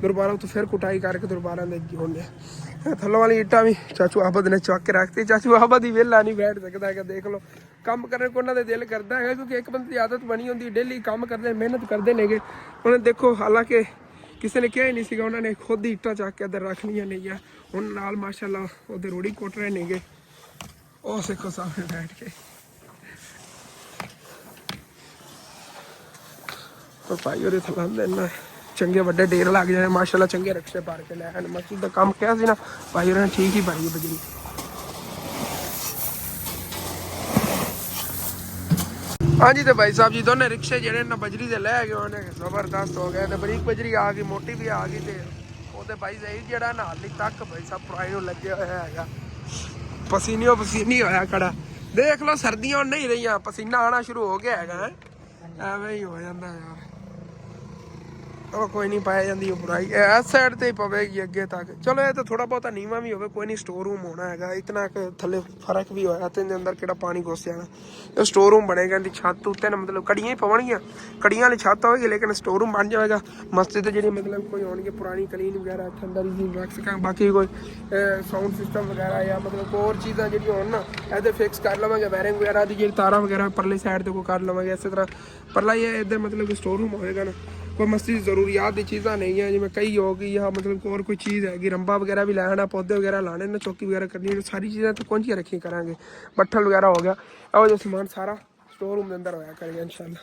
ਦੁਬਾਰਾ ਉੱਤੇ ਫਿਰ ਕੁਟਾਈ ਕਰਕੇ ਦੁਬਾਰਾ ਦੇ ਹੋਣੇ। ਥੱਲੋਂ ਵਾਲੀ ਇੱਟਾਂ ਵੀ ਚਾਚੂ ਆਬਦ ਨੇ ਚੁੱਕ ਕੇ ਰੱਖਤੀ। ਚਾਚੂ ਆਬਦ ਹੀ ਵਿਹਲਾ ਨਹੀਂ ਬੈਠ ਸਕਦਾ ਹੈਗਾ, ਦੇਖ ਲਓ ਕੰਮ ਕਰਨ ਕੋ ਉਹਨਾਂ ਦੇ ਦਿਲ ਕਰਦਾ ਹੈਗਾ, ਕਿਉਂਕਿ ਇੱਕ ਬੰਦੇ ਦੀ ਆਦਤ ਬਣੀ ਹੁੰਦੀ ਡੇਲੀ ਕੰਮ ਕਰਦੇ ਮਿਹਨਤ ਕਰਦੇ ਨੇਗੇ। ਹੁਣ ਦੇਖੋ ਹਾਲਾਂਕਿ ਕਿਸੇ ਨੇ ਕਿਹਾ ਹੀ ਨਹੀਂ ਸੀਗਾ, ਉਹਨਾਂ ਨੇ ਖੁਦ ਹੀ ਇੱਟਾਂ ਚੱਕ ਕੇ ਇੱਧਰ ਰੱਖ ਲਈਆਂ ਨੇਗੀਆਂ। ਹੁਣ ਨਾਲ ਮਾਸ਼ਾਅੱਲਾ ਉਹਦੇ ਰੋੜੀ ਕੁੱਟ ਰਹੇ ਨੇਗੇ, ਉਹ ਸਿੱਖੋ ਸਾਹਮਣੇ ਬੈਠ ਕੇ। ਉਹ ਭਾਈ ਉਹਦੇ ਥਲਾਂਦੇ ਨਾ ਚੰਗੇ ਵੱਡੇ ਢੇਰ ਲੱਗ ਜਾਣੇ ਮਾਸ਼ਾਅੱਲਾ, ਚੰਗੇ ਰਕਸ਼ੇ ਪਾਰ ਕੇ ਲੈ ਆਣ। ਮਸਜਿਦ ਦਾ ਕੰਮ ਕਿਹਾ ਸੀ ਨਾ ਭਾਈ ਉਹਨਾਂ ਨੇ ਠੀਕ ਹੀ ਪਾਈ ਬਜਰੀ। ਹਾਂਜੀ ਤੇ ਭਾਈ ਸਾਹਿਬ ਜੀ ਦੋਨੇ ਰਿਕਸ਼ੇ ਜਿਹੜੇ ਨਾ ਬਜਰੀ ਦੇ ਲੈ ਗਏ ਉਹਨੇ ਜ਼ਬਰਦਸਤ ਹੋ ਗਏ। ਤੇ ਬਰੀਕ ਬਜਰੀ ਆ ਗਈ, ਮੋਟੀ ਵੀ ਆ ਗਈ। ਤੇ ਉਹਦੇ ਭਾਈ ਜ਼ਹੀਰ ਜਿਹੜਾ ਨਾ ਹਾਲੀ ਤੱਕ ਭਾਈ ਸਾਹਿਬ ਪੁਰਾਣੇ ਨੂੰ ਲੱਗਿਆ ਹੋਇਆ ਹੈਗਾ, ਪਸੀਨੋ ਪਸੀਨੀ ਹੋਇਆ ਖੜਾ। ਦੇਖ ਲਓ ਸਰਦੀਆਂ ਨਹੀਂ ਰਹੀਆਂ, ਪਸੀਨਾ ਆਉਣਾ ਸ਼ੁਰੂ ਹੋ ਗਿਆ ਹੈਗਾ। ਐਵੇਂ ਹੀ ਹੋ ਜਾਂਦਾ ਯਾਰ। ਉਹ ਕੋਈ ਨਹੀਂ ਪਾਇਆ ਜਾਂਦੀ ਉਹ ਬੁਰਾਈ ਇਸ ਸਾਈਡ ਤੇ ਹੀ ਪਵੇਗੀ ਅੱਗੇ ਤੱਕ। ਚਲੋ ਇਹ ਤਾਂ ਥੋੜਾ ਬਹੁਤਾ ਨੀਵਾਂ ਵੀ ਹੋਵੇ ਕੋਈ ਨਹੀਂ, ਸਟੋਰ ਰੂਮ ਹੋਣਾ ਹੈਗਾ। ਇਤਨਾ ਕਿ ਥੱਲੇ ਫਰਕ ਵੀ ਹੋਇਆ ਤੇ ਇਹਦੇ ਅੰਦਰ ਕਿਹੜਾ ਪਾਣੀ ਘੁਸ ਜਾਣਾ। ਇਹ ਸਟੋਰ ਰੂਮ ਬਣੇਗਾ, ਇਹਦੀ ਛੱਤ ਉੱਤੇ ਨਾ ਮਤਲਬ ਕੜੀਆਂ ਹੀ ਪਵਣਗੀਆਂ, ਕੜੀਆਂ ਵਾਲੀ ਛੱਤ ਹੋਵੇਗੀ ਲੇਕਿਨ ਸਟੋਰ ਰੂਮ ਬਣ ਜਾਵੇਗਾ। ਮਸਜਿਦ ਜਿਹੜੀ ਮਤਲਬ ਕੋਈ ਹੋਣਗੇ ਪੁਰਾਣੀ ਕਲੀਨ ਵਗੈਰਾ ਇੱਥੇ ਅੰਦਰ ਹੀ ਰੱਖ ਸਕਾਂ। ਬਾਕੀ ਕੋਈ ਸਾਊਂਡ ਸਿਸਟਮ ਵਗੈਰਾ ਜਾਂ ਮਤਲਬ ਹੋਰ ਚੀਜ਼ਾਂ ਜਿਹੜੀਆਂ ਹੋਣ ਨਾ ਇਹਦੇ ਫਿਕਸ ਕਰ ਲਵਾਂਗੇ। ਵਾਇਰਿੰਗ ਵਗੈਰਾ ਦੀ ਜਿਹੜੀ ਤਾਰਾਂ ਵਗੈਰਾ ਪਰਲੀ ਸਾਈਡ ਤੇ ਕੋਈ ਕਰ ਲਵਾਂਗੇ। ਇਸੇ ਤਰ੍ਹਾਂ ਪਰਲਾ ਹੀ ਇੱਧਰ ਮਤਲਬ ਸਟੋਰ ਰੂਮ ਹੋਵੇਗਾ ਨਾ। ਕੋਈ ਮਸਜਿਦ ਜ਼ਰੂਰੀਆਤ ਦੀ ਚੀਜ਼ਾਂ ਨਹੀਂ ਹੈ, ਜਿਵੇਂ ਕਈ ਹੋ ਗਈ ਜਾਂ ਮਤਲਬ ਹੋਰ ਕੋਈ ਚੀਜ਼ ਹੈਗੀ, ਰੰਬਾ ਵਗੈਰਾ ਵੀ ਲੈਣਾ, ਪੌਦੇ ਵਗੈਰਾ ਲਾਣੇ ਨੇ, ਚੌਕੀ ਵਗੈਰਾ ਕਰਨੀ, ਸਾਰੀ ਚੀਜ਼ਾਂ ਤਾਂ ਕੁੰਝੀਆਂ ਰੱਖੀ ਕਰਾਂਗੇ। ਬੱਠਲ ਵਗੈਰਾ ਹੋ ਗਿਆ, ਇਹੋ ਜਿਹਾ ਸਮਾਨ ਸਾਰਾ ਸਟੋਰ ਰੂਮ ਦੇ ਅੰਦਰ ਹੋਇਆ ਕਰੇਗਾ ਇਨਸ਼ਾਅੱਲਾ।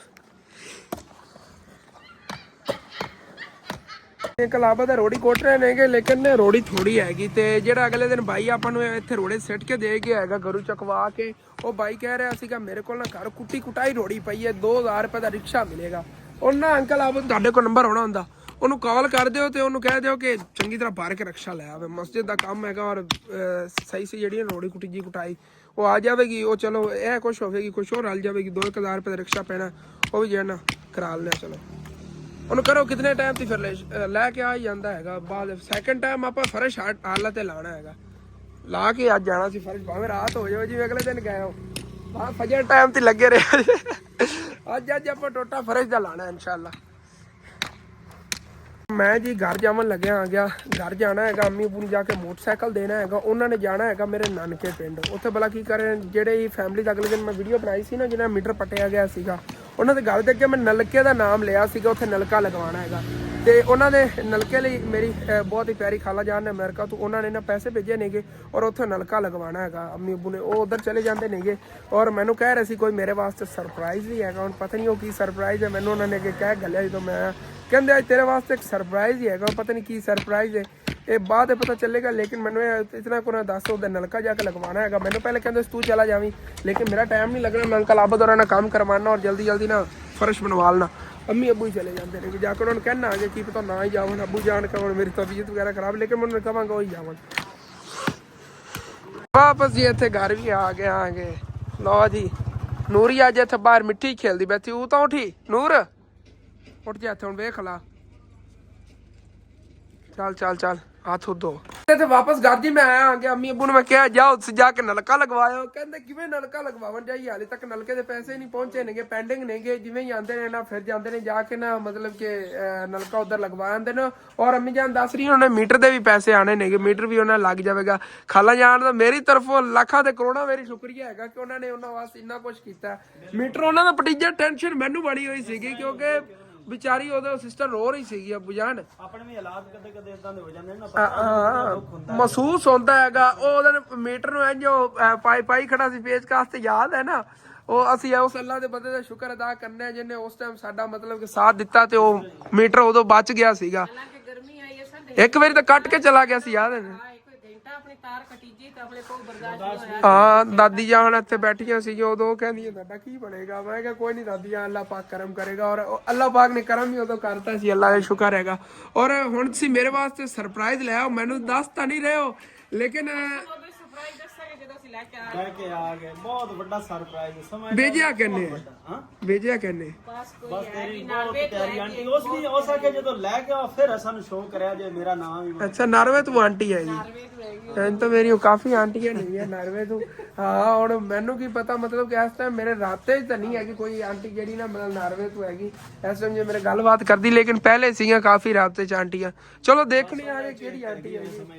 ਇੱਕ ਲਾਭਾ ਤਾਂ ਰੋੜੀ ਕੋਟ ਰਹੇ ਨੇਗੇ, ਲੇਕਿਨ ਰੋੜੀ ਥੋੜੀ ਹੈਗੀ। ਤੇ ਜਿਹੜਾ ਅਗਲੇ ਦਿਨ ਬਾਈ ਆਪਾਂ ਨੂੰ ਇੱਥੇ ਰੋੜੇ ਸਿੱਟ ਕੇ ਦੇ ਗਿਆ ਹੈਗਾ ਘਰੋਂ ਚਕਵਾ ਕੇ, ਉਹ ਬਾਈ ਕਹਿ ਰਿਹਾ ਸੀਗਾ ਮੇਰੇ ਕੋਲ ਨਾ ਘਰ ਕੁੱਟੀ ਕੁਟਾਈ ਰੋੜੀ ਪਈ ਹੈ, 2000 ਰੁਪਏ ਦਾ ਰਿਕਸ਼ਾ ਮਿਲੇਗਾ। ਉਹਨਾਂ ਅੰਕਲ ਆਪ ਤੁਹਾਡੇ ਕੋਲ ਨੰਬਰ ਆਉਣਾ ਹੁੰਦਾ, ਉਹਨੂੰ ਕਾਲ ਕਰ ਦਿਓ ਤੇ ਉਹਨੂੰ ਕਹਿ ਦਿਓ ਕਿ ਚੰਗੀ ਤਰ੍ਹਾਂ ਭਰ ਕੇ ਰਿਕਸ਼ਾ ਲੈ ਆਵੇ। ਮਸਜਿਦ ਦਾ ਕੰਮ ਹੈਗਾ ਔਰ ਸਹੀ ਸਹੀ ਜਿਹੜੀ ਰੋੜੀ ਕੁੱਟੀ ਜੀ ਕੁਟਾਈ ਉਹ ਆ ਜਾਵੇਗੀ। ਉਹ ਚਲੋ ਇਹ ਕੁਛ ਹੋਵੇਗੀ, ਕੁਛ ਹੋਰ ਰਲ ਜਾਵੇਗੀ। 2-1000 ਰੁਪਏ ਦਾ ਰਿਕਸ਼ਾ ਪੈਣਾ, ਉਹ ਵੀ ਜਿਹੜਾ ਨਾ ਕਰਾ ਲਿਆ। ਚਲੋ ਉਹਨੂੰ ਕਰੋ ਕਿਤਨੇ ਟਾਈਮ ਤੇ ਫਿਰ ਲੈ ਕੇ ਆ ਹੀ ਜਾਂਦਾ ਹੈਗਾ। ਬਾਅਦ ਸੈਕਿੰਡ ਟਾਈਮ ਆਪਾਂ ਫਰਸ਼ ਹਾਲਤ ਤੇ ਲਾਣਾ ਹੈਗਾ, ਲਾ ਕੇ ਅੱਜ ਜਾਣਾ ਸੀ ਫਰਸ਼, ਭਾਵੇਂ ਰਾਤ ਹੋ ਜਾਵੇ ਜਿਵੇਂ ਅਗਲੇ ਦਿਨ ਗਏ ਹੋ। ਹਾਂ ਫਜਰ ਟਾਈਮ ਤੇ ਲੱਗੇ ਰਹੇ। ਅੱਜ ਆਪਾਂ ਟੋਟਾ ਫਰਸ਼ ਦਾ ਲਾਣਾ ਇਨਸ਼ਾਅੱਲਾ। ਮੈਂ ਜੀ ਘਰ ਜਾਵਣ ਲੱਗਿਆ ਆ ਗਿਆ, ਘਰ ਜਾਣਾ ਹੈਗਾ। ਅੰਮੀ ਅੱਬੂ ਨੂੰ ਜਾ ਕੇ ਮੋਟਰਸਾਈਕਲ ਦੇਣਾ ਹੈਗਾ। ਉਹਨਾਂ ਨੇ ਜਾਣਾ ਹੈਗਾ ਮੇਰੇ ਨਾਨਕੇ ਪਿੰਡ। ਉੱਥੇ ਭਲਾ ਕੀ ਕਰੇ ਜਿਹੜੇ ਫੈਮਿਲੀ ਦਾ ਅਗਲੇ ਦਿਨ ਮੈਂ ਵੀਡੀਓ ਬਣਾਈ ਸੀ ਨਾ ਜਿਹਨਾਂ ਮੀਟਰ ਪੱਟਿਆ ਗਿਆ ਸੀਗਾ, ਉਹਨਾਂ ਦੇ ਘਰ ਦੇ ਅੱਗੇ ਮੈਂ ਨਲਕੇ ਦਾ ਨਾਮ ਲਿਆ ਸੀਗਾ। ਉੱਥੇ ਨਲਕਾ ਲਗਵਾਉਣਾ ਹੈਗਾ ਤੇ ਉਹਨਾਂ ਦੇ ਨਲਕੇ ਲਈ ਮੇਰੀ ਬਹੁਤ ਹੀ ਪਿਆਰੀ ਖਾਲਾ ਜਾਨ ਨੇ ਅਮਰੀਕਾ ਤੋਂ ਉਹਨਾਂ ਨੇ ਨਾ ਪੈਸੇ ਭੇਜੇ ਨੇਗੇ ਔਰ ਉੱਥੇ ਨਲਕਾ ਲਗਵਾਉਣਾ ਹੈਗਾ। ਅੰਮੀ ਅੱਬੂ ਨੇ ਉਹ ਉੱਧਰ ਚਲੇ ਜਾਂਦੇ ਨੇਗੇ ਔਰ ਮੈਨੂੰ ਕਹਿ ਰਹੇ ਸੀ ਕੋਈ ਮੇਰੇ ਵਾਸਤੇ ਸਰਪ੍ਰਾਈਜ਼ ਵੀ ਹੈਗਾ। ਹੁਣ ਪਤਾ ਨਹੀਂ ਉਹ ਕੀ ਸਰਪ੍ਰਾਈਜ਼ ਹੈ, ਮੈਨੂੰ ਉਹਨਾਂ ਨੇ ਅੱਗੇ ਕਹਿ ਗੱਲਿਆ ਜਦੋਂ ਮੈਂ ਕਹਿੰਦੇ ਅੱਜ ਤੇਰੇ ਵਾਸਤੇ ਇੱਕ ਸਰਪ੍ਰਾਈਜ਼ ਹੀ ਹੈਗਾ। ਪਤਾ ਨਹੀਂ ਕੀ ਸਰਪ੍ਰਾਈਜ਼ ਹੈ, ਇਹ ਬਾਅਦ ਇਹ ਪਤਾ ਚੱਲੇਗਾ। ਲੇਕਿਨ ਮੈਨੂੰ ਇਤਨਾ ਕੋਈ ਨਾ ਦੱਸ ਉਹਦਾ ਨਲਕਾ ਜਾ ਕੇ ਲਗਵਾਉਣਾ ਹੈਗਾ। ਮੈਨੂੰ ਪਹਿਲੇ ਕਹਿੰਦੇ ਤੂੰ ਚਲਾ ਜਾਵੀਂ, ਲੇਕਿਨ ਮੇਰਾ ਟਾਈਮ ਨਹੀਂ ਲੱਗਣਾ। ਮੈਂ ਅੰਕਲ ਆਬਦ ਹੋਰਾਂ ਨਾਲ ਕੰਮ ਕਰਵਾਉਣਾ ਔਰ ਜਲਦੀ ਜਲਦੀ ਨਾ ਫਰਸ਼ ਬਣਵਾ ਲੈਣਾ। ਅੰਮੀ ਅੱਬੂ ਹੀ ਚਲੇ ਜਾਂਦੇ ਨੇ, ਜਾ ਕੇ ਉਹਨਾਂ ਨੂੰ ਕਹਿਣਾ ਕਿ ਕੀ ਪਤਾ ਨਾ ਹੀ ਜਾਵਣ, ਅੱਬੂ ਜਾਣ ਕੇ ਹੁਣ ਮੇਰੀ ਤਬੀਅਤ ਵਗੈਰਾ ਖਰਾਬ, ਲੇਕਿਨ ਮੈਂ ਉਹਨਾਂ ਨੂੰ ਕਹਾਂਗਾ ਉਹ ਹੀ ਜਾਵਣ। ਵਾਪਸ ਜੀ ਇੱਥੇ ਘਰ ਵੀ ਆ ਗਏ ਆਗੇ। ਲਓ ਜੀ ਨੂਰੀ ਅੱਜ ਇੱਥੇ ਬਾਹਰ ਮਿੱਟੀ ਖੇਲਦੀ ਬੈਠੀ। ਉਹ ਤਾਂ ਉੱਠੀ ਨੂਰ, ਉੱਠ ਜਾ ਇੱਥੇ ਹੁਣ ਵੇਖ ਲਾ। ਚੱਲ ਚੱਲ ਚੱਲ ਹੱਥ ਧੋ। ਤੇ ਵਾਪਸ ਘਰ ਜੀ ਮੈਂ ਆਇਆ ਆ ਗਿਆ। ਅੰਮੀ ਅੱਬੂ ਨੂੰ ਮੈਂ ਕਿਹਾ ਜਾਓ ਤੁਸੀਂ ਜਾ ਕੇ ਨਲਕਾ ਲਗਵਾਇਓ। ਕਹਿੰਦੇ ਕਿਵੇਂ ਨਲਕਾ ਲਗਵਾਉਣ ਜਾਈਏ, ਹਾਲੇ ਤੱਕ ਨਲਕੇ ਦੇ ਪੈਸੇ ਨਹੀਂ ਪਹੁੰਚੇ ਨੇਗੇ, ਪੈਂਡਿੰਗ ਨੇਗੇ। ਜਿਵੇਂ ਹੀ ਆਉਂਦੇ ਨੇ ਨਾ ਫਿਰ ਜਾਂਦੇ ਨੇ ਜਾ ਕੇ ਨਾ ਮਤਲਬ ਕਿ ਨਲਕਾ ਉੱਧਰ ਲਗਵਾ ਆਉਂਦੇ ਨੇ। ਔਰ ਅੰਮੀ ਜਾਨ ਦੱਸ ਰਹੀ ਉਹਨੇ ਮੀਟਰ ਦੇ ਵੀ ਪੈਸੇ ਆਣੇ ਨੇਗੇ, ਮੀਟਰ ਵੀ ਉਹਨਾਂ ਲੱਗ ਜਾਵੇਗਾ। ਖਾਲਾ ਜਾਣ ਦਾ ਮੇਰੀ ਤਰਫੋਂ ਲੱਖਾਂ ਤੇ ਕਰੋੜਾਂ ਮੇਰੀ ਸ਼ੁਕਰੀਆ ਹੈਗਾ ਕਿ ਉਹਨਾਂ ਨੇ ਉਹਨਾਂ ਵਾਸਤੇ ਇੰਨਾ ਕੁਛ ਕੀਤਾ। ਮੀਟਰ ਉਹਨਾਂ ਦਾ ਭਤੀਜਾ ਟੈਨਸ਼ਨ ਮੈਨੂੰ ਬੜੀ ਹੋਈ ਸੀਗੀ ਕਿਉਂਕਿ ਵਿਚਾਰੀ ਉਹਦਾ ਸਿਸਟਰ ਰੋ ਰਹੀ ਸੀਗੀ। ਅੱਬੂ ਜਾਨ ਆਪਣੇ ਵੀ ਹਾਲਾਤ ਕਦੇ ਕਦੇ ਇਦਾਂ ਦੇ ਹੋ ਜਾਂਦੇ ਨੇ ਨਾ, ਮਹਿਸੂਸ ਹੁੰਦਾ ਹੈਗਾ। ਉਹ ਉਹਦੇ ਮੀਟਰ ਨੂੰ ਇੰਜ ਪਾਈ ਖੜਾ ਸੀ ਪੇਚ ਕਾਸਤੇ, ਯਾਦ ਹੈ ਨਾ। ਉਹ ਅਸੀਂ ਉਸ ਅੱਲਾ ਦੇ ਬੰਦੇ ਦਾ ਸ਼ੁਕਰ ਅਦਾ ਕਰਨਾ ਜਿਹਨੇ ਉਸ ਟਾਈਮ ਸਾਡਾ ਮਤਲਬ ਕਿ ਸਾਥ ਦਿੱਤਾ ਤੇ ਉਹ ਮੀਟਰ ਉਦੋਂ ਬਚ ਗਿਆ ਸੀਗਾ। ਇੱਕ ਵਾਰੀ ਤਾਂ ਕੱਟ ਕੇ ਚਲਾ ਗਿਆ ਸੀ, ਯਾਦ ਹੈ ਆਪਣੀ ਤਾਰ ਕੱਟੀ ਜੀ ਤਾਂ ਆਪਣੇ ਕੋਲ ਬਰਦਾਸ਼ਤ ਨਹੀਂ ਹੋਇਆ। ਹਾਂ ਦਾਦੀ ਜਾਨ ਇੱਥੇ ਬੈਠੀਆਂ ਸੀ ਉਦੋਂ ਉਹ ਕਹਿੰਦੀ ਤੁਹਾਡਾ ਕੀ ਬਣੇਗਾ। ਮੈਂ ਕਿਹਾ ਕੋਈ ਨਹੀਂ ਦਾਦੀ ਜਾਨ, ਅੱਲਾਹ ਪਾਕ ਕਰਮ ਕਰੇਗਾ। ਔਰ ਅੱਲਾਹ ਪਾਕ ਨੇ ਕਰਮ ਵੀ ਉਦੋਂ ਕਰਤਾ ਸੀ, ਅੱਲਾਹ ਦਾ ਸ਼ੁਕਰ ਹੈਗਾ। ਔਰ ਹੁਣ ਤੁਸੀਂ ਮੇਰੇ ਵਾਸਤੇ ਸਰਪ੍ਰਾਈਜ਼ ਲੈ ਆਓ, ਮੈਨੂੰ ਦੱਸ ਤਾਂ ਨਹੀਂ ਰਹੇ ਹੋ ਲੇਕਿਨ ਉਦੋਂ ਸਰਪ੍ਰਾਈਜ਼ ਦੱਸਾਂਗੇ ਜਦੋਂ ਅਸੀਂ ਲੈ ਕੇ ਆ ਲੈ ਕੇ ਆ ਗਏ, ਬਹੁਤ ਵੱਡਾ ਸਰਪ੍ਰਾਈਜ਼ ਸਮਝ ਭੇਜਿਆ ਕਿੰਨੇ ਹਾਂ ਭੇਜਿਆ ਕਿੰਨੇ ਬਸ ਕੋਈ ਬਸ ਹੈ ਤੇਰੀ ਨਹੀਂ ਬਹੁਤ ਨਾਲ ਪਿਆਰੀ ਆਂਟੀ ਉਸ ਦੀ ਹੋ ਸਕੇ ਜਦੋਂ ਲੈ ਕੇ ਆ ਫਿਰ ਸਾਨੂੰ ਸ਼ੋਅ ਕਰਿਆ ਜੇ ਮੇਰਾ ਨਾਮ ਵੀ ਅੱਛਾ ਨਾਰਵੇ ਤੋਂ ਆਂਟੀ ਹੈ ਜੀ। ਨਾਰਵੇ ਤੋਂ ਹੈਗੀ ਐਂ ਤਾਂ ਮੇਰੀ ਕਾਫੀ ਆਂਟੀਆਂ ਨਹੀਂ ਹੈ ਨਾਰਵੇ ਤੋਂ। ਹਾਂ ਹੁਣ ਮੈਨੂੰ ਕੀ ਪਤਾ ਮਤਲਬ ਕਿ ਇਸ ਟਾਈਮ ਮੇਰੇ ਰਾਤੇ 'ਚ ਤਾਂ ਨਹੀਂ ਹੈਗੀ ਕੋਈ ਆਂਟੀ ਜਿਹੜੀ ਨਾ ਮਤਲਬ ਨਾਰਵੇ ਤੋਂ ਹੈਗੀ ਇਸ ਟਾਈਮ ਜੇ ਮੇਰੇ ਗੱਲਬਾਤ ਕਰਦੀ, ਲੇਕਿਨ ਪਹਿਲੇ ਸੀਗੀਆਂ ਕਾਫੀ ਰਾਤੇ 'ਚ ਆਂਟੀਆਂ। ਚਲੋ ਦੇਖਣੇ ਆ ਕਿਹੜੀ ਆਂਟੀ ਹੈ।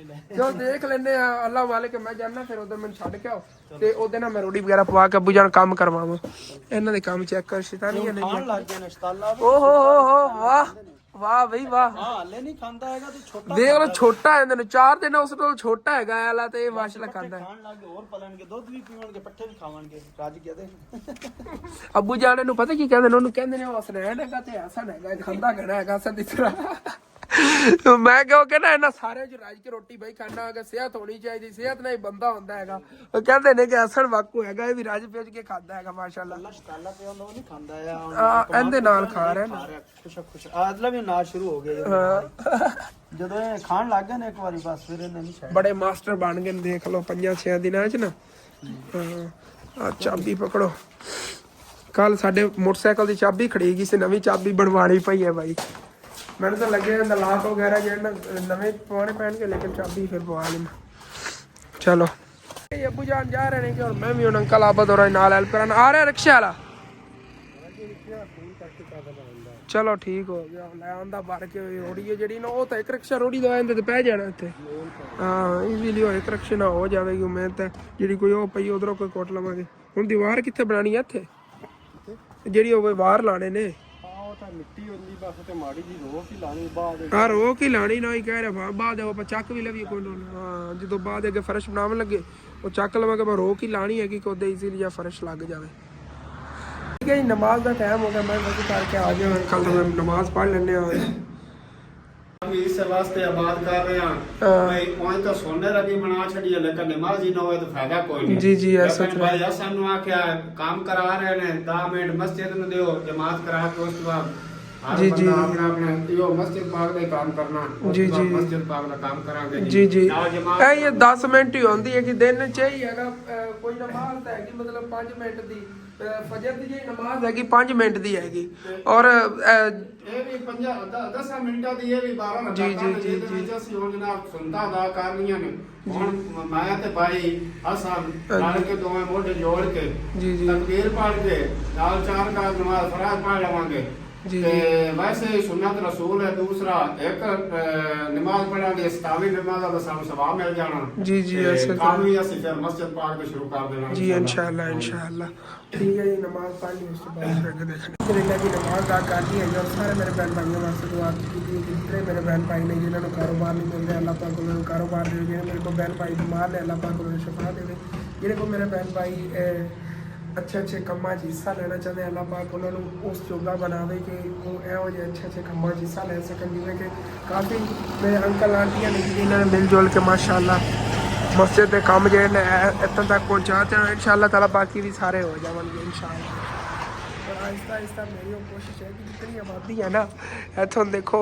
ਚਲੋ ਦੇਖ ਲੈਂਦੇ ਆ, ਅੱਲਾਹ ਵਾਲੇ ਮੈਂ ਜਾਣਾ ਫਿਰ ਉਧਰ ਮੈਨੂੰ ਛੱਡ ਕੇ ਆਓ ਤੇ ਉਹਦੇ ਨਾਲ ਮੈਂ ਰੋਟੀ ਵਗੈਰਾ ਪਵਾ ਕੇ ਅੱਬੂ ਜਾਨ ਕੰਮ ਕਰਵਾਵਾਂ। ਇਹਨਾਂ ਦੇ ਕੰਮ ਚੈੱਕ ਕਰ ਸ਼ੈਤਾਨੀਆਂ ਨੇ। ਖਾਣ ਲੱਗ ਗਏ ਨੇ ਸ਼ਤਾਲਾ ਵੀ। ਓਹ ਹੋ ਵਾਹ ਵਾਹ ਬਈ ਵਾਹ। ਹਾਂ ਹਲੇ ਨਹੀਂ ਖਾਂਦਾ ਹੈਗਾ ਤੂੰ ਛੋਟਾ ਦੇਖ ਲੋ ਛੋਟਾ ਇਹਨਾਂ ਨੂੰ 4 ਦਿਨ ਉਸ ਤੋਂ ਛੋਟਾ ਹੈਗਾ ਆਲਾ ਤੇ ਇਹ ਮਾਸ਼ਾਅੱਲਾ ਖਾਂਦਾ ਹੈ। ਖਾਣ ਲੱਗ ਗਏ, ਹੋਰ ਪਲਣਗੇ, ਦੁੱਧ ਵੀ ਪੀਵਣਗੇ, ਪੱਠੇ ਵੀ ਖਾਵਣਗੇ। ਰੱਜ ਗਿਆ ਤੇ ਅੱਬੂ ਜਾਨ ਨੂੰ ਪਤਾ ਕੀ ਕਹਿੰਦੇ ਨੇ, ਉਹਨੂੰ ਕਹਿੰਦੇ ਨੇ ਉਹ ਹਸਨੈਨ ਹੈਗਾ ਤੇ ਹਸਨ ਹੈਗਾ, ਖਾਂਦਾ ਘਣਾ ਹੈਗਾ ਹਸਨ ਦੀ ਤਰ੍ਹਾਂ। ਮੈਂ ਕਿਉਂ ਕਹਿੰਦਾ ਇਹਨਾਂ ਸਾਰਿਆਂ ਚ ਰੱਜ ਕੇ ਰੋਟੀ ਬਈ ਖਾਣਾ ਹੈਗਾ, ਸਿਹਤ ਹੋਣੀ ਚਾਹੀਦੀ, ਸਿਹਤ ਨਾਲ ਹੀ ਬੰਦਾ ਹੁੰਦਾ ਹੈਗਾ। ਉਹ ਕਹਿੰਦੇ ਨੇ ਕਿ ਹਸਨ ਵਾਕੂ ਹੈਗਾ, ਇਹ ਵੀ ਰੱਜ ਭੇਜ ਕੇ ਖਾਂਦਾ ਹੈਗਾ ਮਾਸ਼ਾਅੱਲਾ। ਸ਼ਤਾਲਾ ਤੇ ਉਹ ਨਹੀਂ ਖਾਂਦਾ ਆ ਇਹਦੇ ਨਾਲ ਖਾ ਰਿਹਾ ਨਾ। ਖੁਸ਼ ਆਦਲਾ ਵੀ ਨਾਚ ਸ਼ੁਰੂ ਹੋ ਗਏ ਜਦੋਂ ਇਹ ਖਾਣ ਲੱਗ ਗਏ ਨੇ ਇੱਕ ਵਾਰੀ ਬਸ ਫਿਰ ਇਹਨੇ ਨਹੀਂ ਛੱਡ। ਬੜੇ ਮਾਸਟਰ ਬਣ ਗਏ ਨੇ, ਦੇਖ ਲਓ 5-6 ਦਿਨਾਂ ਚ ਨਾ। ਆ ਚਾਬੀ ਪਕੜੋ। ਕੱਲ ਸਾਡੇ ਮੋਟਰਸਾਈਕਲ ਦੀ ਚਾਬੀ ਖੜੀ ਗਈ ਸੀ, ਨਵੀਂ ਚਾਬੀ ਬਣਵਾਣੀ ਪਈ ਹੈ ਬਾਈ। ਮੈਨੂੰ ਤਾਂ ਲੱਗਿਆ ਜਾਂਦਾ ਲਾਕ ਵਗੈਰਾ ਜਿਹੜੇ ਨਵੇਂ ਪਵਾਉਣੇ ਪੈਣਗੇ, ਲੇਕਿਨ ਚਾਬੀ ਫਿਰ ਪਵਾ ਲਈ। ਚਲੋ ਅੱਬੂ ਜਾਨ ਜਾ ਰਹੇ ਨੇ ਕਿ ਮੈਂ ਵੀ ਹੁਣ ਅੰਕਲ ਆਬਦ ਹੋ ਨਾਲ ਹੈਲਪ ਕਰਨ ਆ ਰਿਹਾ ਰਿਕਸ਼ਾ ਵਾਲਾ। ਚਲੋ ਠੀਕ ਹੋ ਗਿਆ, ਲੈ ਆਂਦਾ ਭਰ ਕੇ ਰੋੜੀ ਹੈ ਜਿਹੜੀ ਨਾ, ਉਹ ਤਾਂ ਇੱਕ ਰਿਕਸ਼ਾ ਰੋੜੀ ਦਵਾ ਜਾਂਦੇ ਤੇ ਪੈ ਜਾਣਾ ਇੱਥੇ। ਹਾਂ ਇਜ਼ੀਲੀ ਹੋ ਇੱਕ ਰਿਕਸ਼ੇ ਨਾਲ ਹੋ ਜਾਵੇਗੀ ਉਮੀਦ ਤਾਂ। ਜਿਹੜੀ ਕੋਈ ਉਹ ਪਈ ਉਧਰੋਂ ਕੋਈ ਕੋਟ ਲਵਾਂਗੇ। ਹੁਣ ਦੀਵਾਰ ਕਿੱਥੇ ਬਣਾਣੀ ਹੈ ਇੱਥੇ, ਜਿਹੜੀ ਉਹ ਬਾਹਰ ਲਾਣੇ ਨੇ। ਮਿੱਟੀ ਹੁੰਦੀ ਬਸ ਤੇ ਮਾੜੀ ਜੀ ਰੋਕ ਹੀ ਲਾਣੀ ਬਾਅਦ। ਹਾਂ ਰੋਕ ਹੀ ਲਾਣੀ ਨਾ ਹੀ ਕਹਿ ਰਿਹਾ ਬਾਅਦ ਆਪਾਂ ਚੱਕ ਵੀ ਲਵੀਏ ਕੋਈ ਨਾ। ਹਾਂ ਜਦੋਂ ਬਾਅਦ ਅੱਗੇ ਫਰਸ਼ ਬਣਾਉਣ ਲੱਗੇ ਉਹ ਚੱਕ ਲਵਾਂਗੇ, ਮੈਂ ਰੋਕ ਹੀ ਲਾਣੀ ਹੈਗੀ ਕਿ ਉਹਦੇ ਇਜ਼ੀਲੀ ਜਾਂ ਫਰਸ਼ ਲੱਗ ਜਾਵੇ। ਠੀਕ ਹੈ ਜੀ, ਨਮਾਜ਼ ਦਾ ਟਾਈਮ ਹੋ ਗਿਆ, ਮੈਂ ਵਜ਼ੂ ਕਰਕੇ ਆ ਗਿਆ। ਕੱਲ ਤੋਂ ਨਮਾਜ਼ ਪੜ੍ਹ ਲੈਂਦੇ ਹਾਂ। ਇਸ ਵਾਸਤੇ ਆਬਾਦ ਕਰ ਰਹੇ ਹਾਂ ਭਾਈ ਕੋਈ ਤਾਂ ਸੋਨੇ ਰਗੀ ਬਣਾ ਛੜੀਏ, ਲੇਕਿਨ ਨਮਾਜ਼ ਹੀ ਨਾ ਹੋਏ ਤਾਂ ਫਾਇਦਾ ਕੋਈ ਨਹੀਂ। ਜੀ ਜੀ ਐਸਾ ਲੇਕਿਨ ਭਾਈ ਅਸਾਂ ਨੂੰ ਆਖਿਆ ਕੰਮ ਕਰਾ ਰਹੇ ਨੇ 10 ਮਿੰਟ ਮਸਜਿਦ ਨੂੰ ਦਿਓ, ਜਮਾਤ ਕਰਾ ਕੇ ਉਸ ਤੋਂ ਬਾਅਦ ਹਰ ਬੰਦਾ ਆਪਣਾ ਆਪਣਾ ਇਹੋ ਮਸਜਿਦ ਪਾਕ ਦਾ ਕੰਮ ਕਰਨਾ। ਜੀ ਜੀ ਮਸਜਿਦ ਪਾਕ ਦਾ ਕੰਮ ਕਰਾਂਗੇ ਜੀ ਜੀ। ਨਾਲ ਜਮਾਤ ਇਹ 10 ਮਿੰਟ ਹੀ ਹੁੰਦੀ ਹੈ ਕਿ ਦਿਨ ਚ ਹੀ ਹੈਗਾ। ਕੋਈ ਨਮਾਜ਼ ਤਾਂ ਹੈਗੀ ਮਤਲਬ 5 ਮਿੰਟ ਦੀ, ਫਜਰ ਦੀ ਜਿਹੜੀ ਨਮਾਜ਼ ਹੈਗੀ 5 ਮਿੰਟ ਦੀ ਹੈਗੀ। ਔਰ ਇਹ ਵੀ 10 ਮਿੰਟਾਂ ਦੀ, ਇਹ ਵੀ 12 ਜੀ ਜੀ ਜੀ ਜੀ ਅਸੀਂ ਹੁਣ ਜਨਾਬ ਸੁਣਤਾ ਦਾ ਕਰਨੀਆਂ ਨੇ। ਹੁਣ ਮੈਂ ਤੇ ਭਾਈ ਅਸਾਂ ਨਾਲ ਕੇ ਦੋਵੇਂ ਮੋਢੇ ਜੋੜ ਕੇ ਜੀ ਜੀ ਤਕਬੀਰ ਪੜ੍ਹ ਕੇ ਨਾਲ 4 ਰਕਾਤ ਨਮਾਜ਼ ਫਰਾਜ਼ ਪੜ੍ਹ ਲਵਾਂਗੇ। ਜੀ ਤੇ ਵੈਸੇ ਸੁਨਨਤ ਰਸੂਲ ਹੈ। ਦੂਸਰਾ ਇੱਕ ਨਮਾਜ਼ ਪੜਾਂਗੇ 27 ਨਮਾਜ਼ਾਂ ਦਾ ਸਾਨੂੰ ਸਵਾਬ ਮਿਲ ਜਾਣਾ। ਜੀ ਜੀ ਐਸਾ ਕੰਮ ਵੀ ਅਸੀਂ ਫਿਰ ਮਸਜਿਦ ਪਾਕ ਤੋਂ ਸ਼ੁਰੂ ਕਰ ਦੇਣਾ ਜੀ ਇਨਸ਼ਾਅੱਲਾ ਇਨਸ਼ਾਅੱਲਾ। ਠੀਕ ਹੈ ਜੀ, ਨਮਾਜ਼ ਪੜ੍ਹ ਲਈ ਉਸ ਤੋਂ ਬਾਅਦ ਫਿਰ ਅੱਗੇ ਦੇਖਣਾ। ਜਿਵੇਂ ਕਿ ਨਮਾਜ਼ ਦਾ ਕਰਨੀ ਹੈ ਔਰ ਸਾਰੇ ਮੇਰੇ ਭੈਣ ਭਾਈਆਂ ਵਾਸਤੇ ਦੁਆ ਕੀਤੀ। ਜਿਤਨੇ ਮੇਰੇ ਭੈਣ ਭਾਈ ਨੇ ਜਿਨ੍ਹਾਂ ਨੂੰ ਕਾਰੋਬਾਰ ਨਹੀਂ ਮਿਲ ਰਿਹਾ, ਅੱਲਾਹ ਪਾਕ ਉਹਨਾਂ ਨੂੰ ਕਾਰੋਬਾਰ ਦੇਵੇ। ਜਿਹੜੇ ਮੇਰੇ ਕੋਲ ਭੈਣ ਭਾਈ ਬਿਮਾਰ ਨੇ, ਅੱਲਾਹ ਪਾਕ ਉਹਨਾਂ ਨੂੰ ਸ਼ਿਫਾ ਦੇਵੇ। ਜਿਹੜੇ ਕੋਲ ਮੇਰੇ ਭੈਣ ਭਾਈ ਅੱਛੇ ਕੰਮਾਂ 'ਚ ਹਿੱਸਾ ਲੈਣਾ ਚਾਹੁੰਦੇ, ਅੱਲਾਹ ਪਾਕ ਉਹਨਾਂ ਨੂੰ ਉਸ ਜੋਗਾ ਬਣਾਵੇ ਕਿ ਉਹ ਇਹੋ ਜਿਹੇ ਅੱਛੇ ਕੰਮਾਂ 'ਚ ਹਿੱਸਾ ਲੈ ਸਕਣ। ਜਿਵੇਂ ਕਿ ਕਾਫੀ ਮੇਰੇ ਅੰਕਲ ਆਂਟੀਆਂ ਨੇ ਜਿਨ੍ਹਾਂ ਨੇ ਮਿਲ ਜੁਲ ਕੇ ਮਾਸ਼ਾਅੱਲਾ ਮਸਜਿਦ ਦੇ ਕੰਮ ਜਿਹੜੇ ਨੇ ਇੱਥੋਂ ਤੱਕ ਪਹੁੰਚਾਤੇ ਹਨ। ਇਨਸ਼ਾਅੱਲਾ ਤਾਲਾ ਬਾਕੀ ਵੀ ਸਾਰੇ ਹੋ ਜਾਣਗੇ ਇਨਸ਼ਾਅੱਲਾ। और आहिस्ता आहिस्ता मेरी कोशिश है कि जितनी आबादी है ना इतों देखो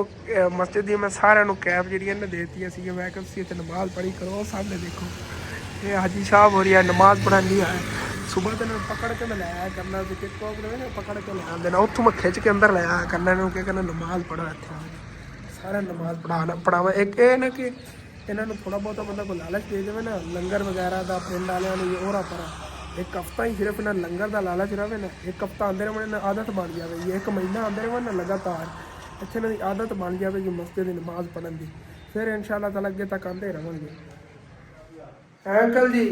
मस्जिद दी मैं सारे कैब जी देती सी। मैं कहा तुम इतने नमाज पढ़ी करो, सामने देखो ये हाजी साहब हो रही है नमाज पढ़ानी है। सुबह तो पकड़ के मैं लाया करना, टिकटॉक ने पकड़ के ला देना, उतों मैं खिंच के अंदर लाया करना। क्या करना नमाज पढ़ो इतने सारे नमाज पढ़ावा। एक ये ना कि इन्होंने थोड़ा बहुत बंदा को लालच दे देवे ना लंगर वगैरह का पिंड वाले और पर एक हफ्ता ही सिर्फ इन्हें लंगर का लालच रहे ना, एक हफ्ता आते रहे ना आदत बन जाएगी। एक महीना आते रहे ना लगातार इतने इन्होंने आदत बन जाएगी मस्जिद की नमाज पढ़ने की। फिर इंशाअल्लाह ताला अगे तक आते रहेंगे। अंकल जी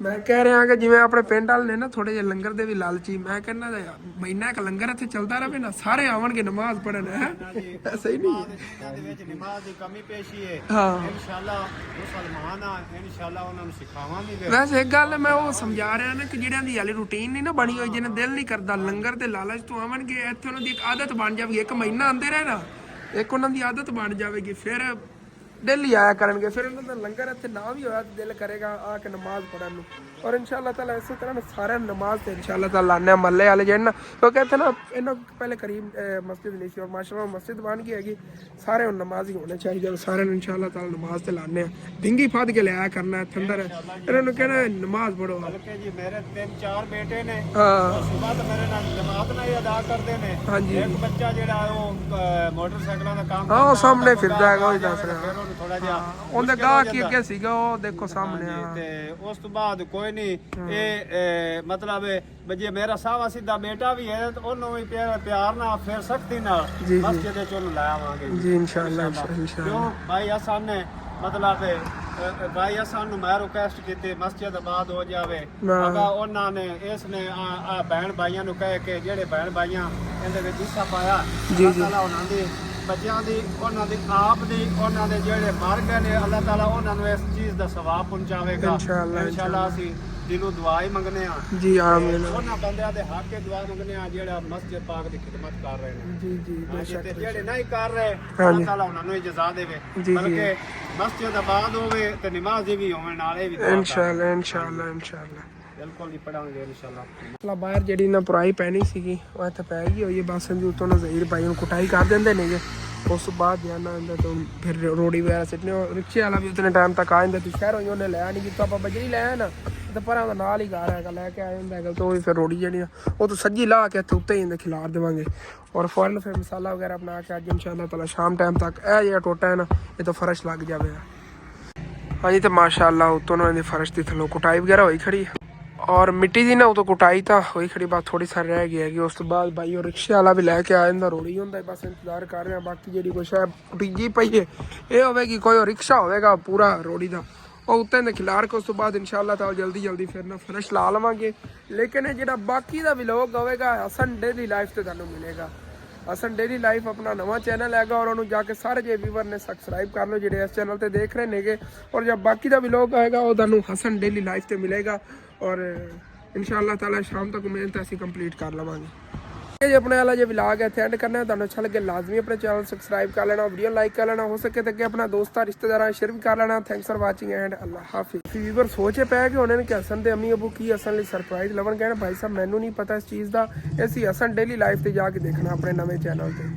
मैं कह रहा कि जिवें अपने पिंड वाले ने ना थोड़े जे लंगर दे भी लालची, मैं कहना महीना एक लंगर इत्थे चलता रहे ना, सारे आवणगे नमाज पढ़न। है सही नहीं नमाज की कमी पेशी है। हाँ इंशाअल्लाह मुसलमान आ, इंशाअल्लाह उन्होंने सिखावांगे। वैसे एक गल मैं वो समझा रहा ना कि जिहड़ियां दी हाले रूटीन नहीं ना बनी हुई, जिन्हें दिल नहीं करता लंगर दे लालच तो आवणगे, इत्थे उन्हां दी एक आदत बन जाएगी। एक महीना आंदे रहे ना, एक उन्हां दी आदत बन जाएगी। फिर ਡੇਲੀ ਆਇਆ ਕਰਨਗੇ। ਫਿਰ ਉਹਨਾਂ ਦਾ ਲੰਗਰ ਇੱਥੇ ਨਾ ਵੀ ਹੋਇਆ ਦਿਲ ਕਰੇਗਾ ਆ ਕੇ ਨਮਾਜ਼ ਪੜ੍ਹਨ ਨੂੰ। ਔਰ ਇਨਸ਼ਾਅੱਲਾ ਤਾਲਾ ਇਸੇ ਤਰ੍ਹਾਂ ਸਾਰਿਆਂ ਨੂੰ ਨਮਾਜ਼ ਤੇ ਇਨਸ਼ਾਅੱਲਾ ਤਾਲਾ ਲਾਉਂਦੇ ਹਾਂ ਮਹੱਲੇ ਵਾਲੇ ਜਿਹੜੇ ਨਾ, ਕਿਉਂਕਿ ਇੱਥੇ ਨਾ ਇਹਨਾਂ ਪਹਿਲੇ ਕਰੀਬ ਮਸਜਿਦ ਨਹੀਂ ਸੀ ਔਰ ਮਾਸ਼ਾਅੱਲਾ ਮਸਜਿਦ ਬਣ ਗਈ ਹੈਗੀ। ਸਾਰੇ ਹੁਣ ਨਮਾਜ਼ ਹੀ ਹੋਣੇ ਚਾਹੀਦੇ ਔਰ ਸਾਰਿਆਂ ਨੂੰ ਇਨਸ਼ਾਅੱਲਾ ਤਾਲਾ ਨਮਾਜ਼ ਤੇ ਲਾਉਂਦੇ ਹਾਂ। ਡਿੰਗੀ ਫਾਦ ਕੇ ਲਿਆਇਆ ਕਰਨਾ ਇੱਥੇ ਅੰਦਰ, ਇਹਨਾਂ ਨੂੰ ਕਹਿਣਾ ਨਮਾਜ਼ ਪੜ੍ਹੋ। ਬਲਕਿ ਜੀ ਮੇਰੇ 3-4 ਬੇਟੇ ਨੇ, ਹਾਂ ਸੁਬਾਹ ਤਾਂ ਮੇਰੇ ਨਾਲ ਜਮਾਤ ਨਾਲ ਹੀ ਅਦਾ ਕਰਦੇ ਨੇ। ਹਾਂਜੀ ਇੱਕ ਬੱਚਾ ਜਿਹੜਾ ਉਹ ਮੋਟਰਸਾਈਕਲਾਂ ਦਾ ਕੰਮ ਹਾਂ ਉਹ ਸਾਹਮਣੇ ਫਿਰਦਾ ਹੈਗਾ, ਉਹ ਦੱਸ ਰਿਹਾ। ਫਿਰ ਉਹਨੂੰ ਥੋੜਾ ਜਿਹਾ ਉਹਦੇ ਗਾਹ ਕੀ ਅੱਗੇ ਸੀਗਾ ਉਹ ਦੇਖੋ ਸਾਹਮਣੇ ਆ। ਤੇ ਉਸ ਤੋਂ ਬਾਅਦ ਕੋਈ ਨਹੀਂ ਇਹ ਮਤਲਬ ਜੇ ਮੇਰਾ ਸਾਵਾ ਸਿੱਧਾ ਬੇਟਾ ਵੀ ਹੈ ਤਾਂ ਉਹਨੂੰ ਵੀ ਪਿਆਰ ਨਾਲ ਫਿਰ ਸਖਤੀ ਨਾਲ ਜੀ, ਮਸਜਿਦ ਦੇ ਚੋਂ ਲਾਵਾਂਗੇ ਜੀ ਇਨਸ਼ਾਅੱਲਾ ਇੰਸ਼ਾਅੱਲਾ। ਕਿਉਂ ਭਾਈ ਅਸਾਂ ਨੇ ਮਤਲਬ ਭਾਈ ਅਸਾਂ ਨੂੰ ਮੈਂ ਰਿਕੁਐਸਟ ਕੀਤੀ ਮਸਜਿਦ ਆਬਾਦ ਹੋ ਜਾਵੇ। ਅਗਾ ਉਹਨਾਂ ਨੇ ਇਸ ਨੇ ਆ ਭੈਣ ਭਾਈਆਂ ਨੂੰ ਕਹਿ ਕੇ ਜਿਹੜੇ ਭੈਣ ਭਾਈਆਂ ਇਹਦੇ ਵਿੱਚ ਹਿੱਸਾ ਪਾਇਆ, ਜੀ, ਅੱਲਾਹ ਤਾਲਾ ਉਹਨਾਂ ਦੀ ਬੱਚਿਆਂ ਦੀ, ਉਹਨਾਂ ਦੀ ਆਪ ਦੀ, ਉਹਨਾਂ ਦੇ ਜਿਹੜੇ ਮਰ ਗਏ ਨੇ, ਅੱਲਾਹ ਤਾਲਾ ਉਹਨਾਂ ਨੂੰ ਇਸ ਚੀਜ਼ ਦਾ ਸਵਾਬ ਪਹੁੰਚਾਵੇਗਾ ਇਨਸ਼ਾਅੱਲਾ। ਅਸੀਂ ਦਿਲੋਂ ਦੁਆ ਹੀ ਮੰਗਨੇ ਆ ਜੀ ਆਮੀਨ। ਉਹਨਾਂ ਬੰਦਿਆਂ ਦੇ ਹੱਕ ਕੇ ਦੁਆ ਮੰਗਨੇ ਆ ਜਿਹੜਾ ਮਸਜਿਦ ਪਾਕ ਦੀ ਖਿਦਮਤ ਕਰ ਰਹੇ ਨੇ। ਜੀ ਜੀ ਬੇਸ਼ੱਕ। ਤੇ ਜਿਹੜੇ ਨਹੀਂ ਕਰ ਰਹੇ ਅੱਲਾਹ ਤਾਲਾ ਉਹਨਾਂ ਨੂੰ ਜਜ਼ਾ ਦੇਵੇ, ਬਲਕਿ ਮਸਜਿਦ ਆਬਾਦ ਹੋਵੇ ਤੇ ਨਮਾਜ਼ੀ ਵੀ ਹੋਵੇ ਨਾਲ, ਇਹ ਵੀ ਇਨਸ਼ਾਅੱਲਾ ਇਨਸ਼ਾਅੱਲਾ ਇਨਸ਼ਾਅੱਲਾ ਬਿਲਕੁਲ ਹੀ ਪੜਾਂਗੇ ਇਨਸ਼ਾਅੱਲਾ। ਮਤਲਬ ਬਾਹਰ ਜਿਹੜੀ ਨਾ ਪੁਰਾਈ ਪੈਣੀ ਸੀਗੀ ਉਹ ਇੱਥੇ ਪੈ ਗਈ ਹੋਈ ਹੈ। ਬਸ ਜੀ ਉਤੋਂ ਨਾ ਜ਼ਹੀਰ ਭਾਈ ਨੂੰ ਕੁਟਾਈ ਕਰ ਦਿੰਦੇ ਨੇਗੇ। ਉਸ ਤੋਂ ਬਾਅਦ ਜਾਣਾ ਅੰਦਰ ਤੋਂ ਫਿਰ ਰੋੜੀ ਵਗੈਰਾ ਸਿੱਟਣੇ। ਰਿਕਸ਼ੇ ਵਾਲਾ ਵੀ ਉਤਨੇ ਟਾਈਮ ਤੱਕ ਆ ਜਾਂਦਾ। ਤੂੰ ਸ਼ਹਿਰੋਂ ਹੀ ਉਹਨੇ ਲਿਆ ਨਹੀਂ ਜਿੱਥੋਂ ਆਪਾਂ ਬਜਰੀ ਲੈ ਆਏ ਨਾ ਤੇ ਪਰਾਂ ਉਹਦਾ ਨਾਲ ਹੀ ਘਰ ਹੈਗਾ, ਲੈ ਕੇ ਆ ਜਾਂਦਾ ਹੈਗਾ। ਤਾਂ ਉਹ ਫਿਰ ਰੋੜੀ ਜਿਹੜੀ ਆ ਉਹ ਤੋਂ ਸੱਜੀ ਲਾ ਕੇ ਇੱਥੇ ਉੱਤੇ ਹੀ ਇਹਦੇ ਖਿਲਾਰ ਦੇਵਾਂਗੇ ਔਰ ਫੌਰਨ ਫਿਰ ਮਸਾਲਾ ਵਗੈਰਾ ਬਣਾ ਕੇ ਅੱਜ ਇਨਸ਼ਾਅੱਲਾ ਤਾਲਾ ਸ਼ਾਮ ਟਾਈਮ ਤੱਕ ਇਹ ਜਿਹੜਾ ਟੋਟਾ ਹੈ ਨਾ ਇਹ ਤੋਂ ਫਰਸ਼ ਲੱਗ ਜਾਵੇਗਾ। ਹਾਂਜੀ ਤੇ ਮਾਸ਼ਾਅੱਲਾ ਉਤੋਂ ਨਾ ਇਹਦੀ ਫਰਸ਼ ਦੀ ਥੱਲੋਂ ਕੁਟਾਈ ਵਗੈਰਾ ਹੋਈ ਖੜੀ ਔਰ ਮਿੱਟੀ ਦੀ ਨਾ ਉਤੋਂ ਕੁਟਾਈ ਤਾਂ ਹੋਈ ਖੜੀ, ਬਸ ਥੋੜੀ ਸਾਰੀ ਰਹਿ ਗਈ ਹੈਗੀ। ਉਸ ਤੋਂ ਬਾਅਦ ਬਾਈ ਉਹ ਰਿਕਸ਼ੇ ਵਾਲਾ ਵੀ ਲੈ ਕੇ ਆ ਜਾਂਦਾ, ਰੋੜੀ ਹੁੰਦਾ ਬਸ ਇੰਤਜ਼ਾਰ ਕਰ ਰਹੇ ਹਾਂ। ਬਾਕੀ ਜਿਹੜੀ ਕੁਛ ਹੈ ਟੀਜੀ ਪਈ ਹੈ ਇਹ ਹੋਵੇਗੀ ਕੋਈ ਰਿਕਸ਼ਾ ਹੋਵੇਗਾ ਪੂਰਾ ਰੋੜੀ ਦਾ, ਉਹ ਉੱਤੇ ਦੇ ਖਿਲਾਰ ਕੇ ਉਸ ਤੋਂ ਬਾਅਦ ਇਨਸ਼ਾਅੱਲਾ ਤਾਲਾ ਜਲਦੀ ਫਿਰ ਨਾ ਫਰਸ਼ ਲਾ ਲਵਾਂਗੇ। ਲੇਕਿਨ ਇਹ ਜਿਹੜਾ ਬਾਕੀ ਦਾ ਵਲੋਗ ਹੋਵੇਗਾ ਹਸਨ ਡੇਲੀ ਲਾਈਫ ਤੇ ਤੁਹਾਨੂੰ ਮਿਲੇਗਾ। ਹਸਨ ਡੇਲੀ ਲਾਈਫ ਆਪਣਾ ਨਵਾਂ ਚੈਨਲ ਹੈਗਾ ਔਰ ਉਹਨੂੰ ਜਾ ਕੇ ਸਾਰੇ ਜੇ ਵੀਵਰ ਨੇ ਸਬਸਕ੍ਰਾਈਬ ਕਰ ਲਓ ਜਿਹੜੇ ਇਸ ਚੈਨਲ ਤੇ ਦੇਖ ਰਹੇ ਨੇਗੇ। ਔਰ ਜਦ ਬਾਕੀ ਦਾ ਵਲੋਗ ਆਏਗਾ ਉਹ ਤੁਹਾਨੂੰ ਹਸਨ ਡੇਲੀ ਲਾਈਫ ਤੇ ਮਿਲੇਗਾ ਔਰ ਇਨਸ਼ਾਅੱਲਾ ਤਾਲਾ ਸ਼ਾਮ ਤੱਕ ਮਿਹਨਤ ਅਸੀਂ ਕੰਪਲੀਟ ਕਰ ਲਵਾਂਗੇ। ਇਹ ਜੇ ਆਪਣੇ ਵਾਲਾ ਜੇ ਵਲੌਗ ਇੱਥੇ ਐਂਡ ਕਰਨਾ ਹੈ, ਤੁਹਾਨੂੰ ਅੱਛਾ ਲੱਗੇ ਲਾਜ਼ਮੀ ਆਪਣੇ ਚੈਨਲ ਸਬਸਕ੍ਰਾਈਬ ਕਰ ਲੈਣਾ, ਵੀਡੀਓ ਲਾਈਕ ਕਰ ਲੈਣਾ, ਹੋ ਸਕੇ ਤਾਂ ਅੱਗੇ ਆਪਣਾ ਦੋਸਤਾਂ ਰਿਸ਼ਤੇਦਾਰਾਂ ਸ਼ੇਅਰ ਵੀ ਕਰ ਲੈਣਾ। Thanks for watching and Allah Hafiz. Weaver ਸੋਚੇ ਪਏ ਕਿ ਉਹਨਾਂ ਨੇ ਕਿ ਹਸਨ ਦੇ ਅੰਮੀ ਅਬੂ ਕੀ ਹਸਨ ਲਈ ਸਰਪ੍ਰਾਈਜ਼ ਲਵਣ ਕਹਿਣਾ ਭਾਈ ਸਾਹਿਬ ਮੈਨੂੰ ਨਹੀਂ ਪਤਾ ਇਸ ਚੀਜ਼ ਦਾ, ਅਸੀਂ ਹਸਨ ਡੇਲੀ ਲਾਈਫ ਤੇ ਜਾ ਕੇ ਦੇਖਣਾ ਆਪਣੇ ਨਵੇਂ ਚੈਨਲ ਤੇ।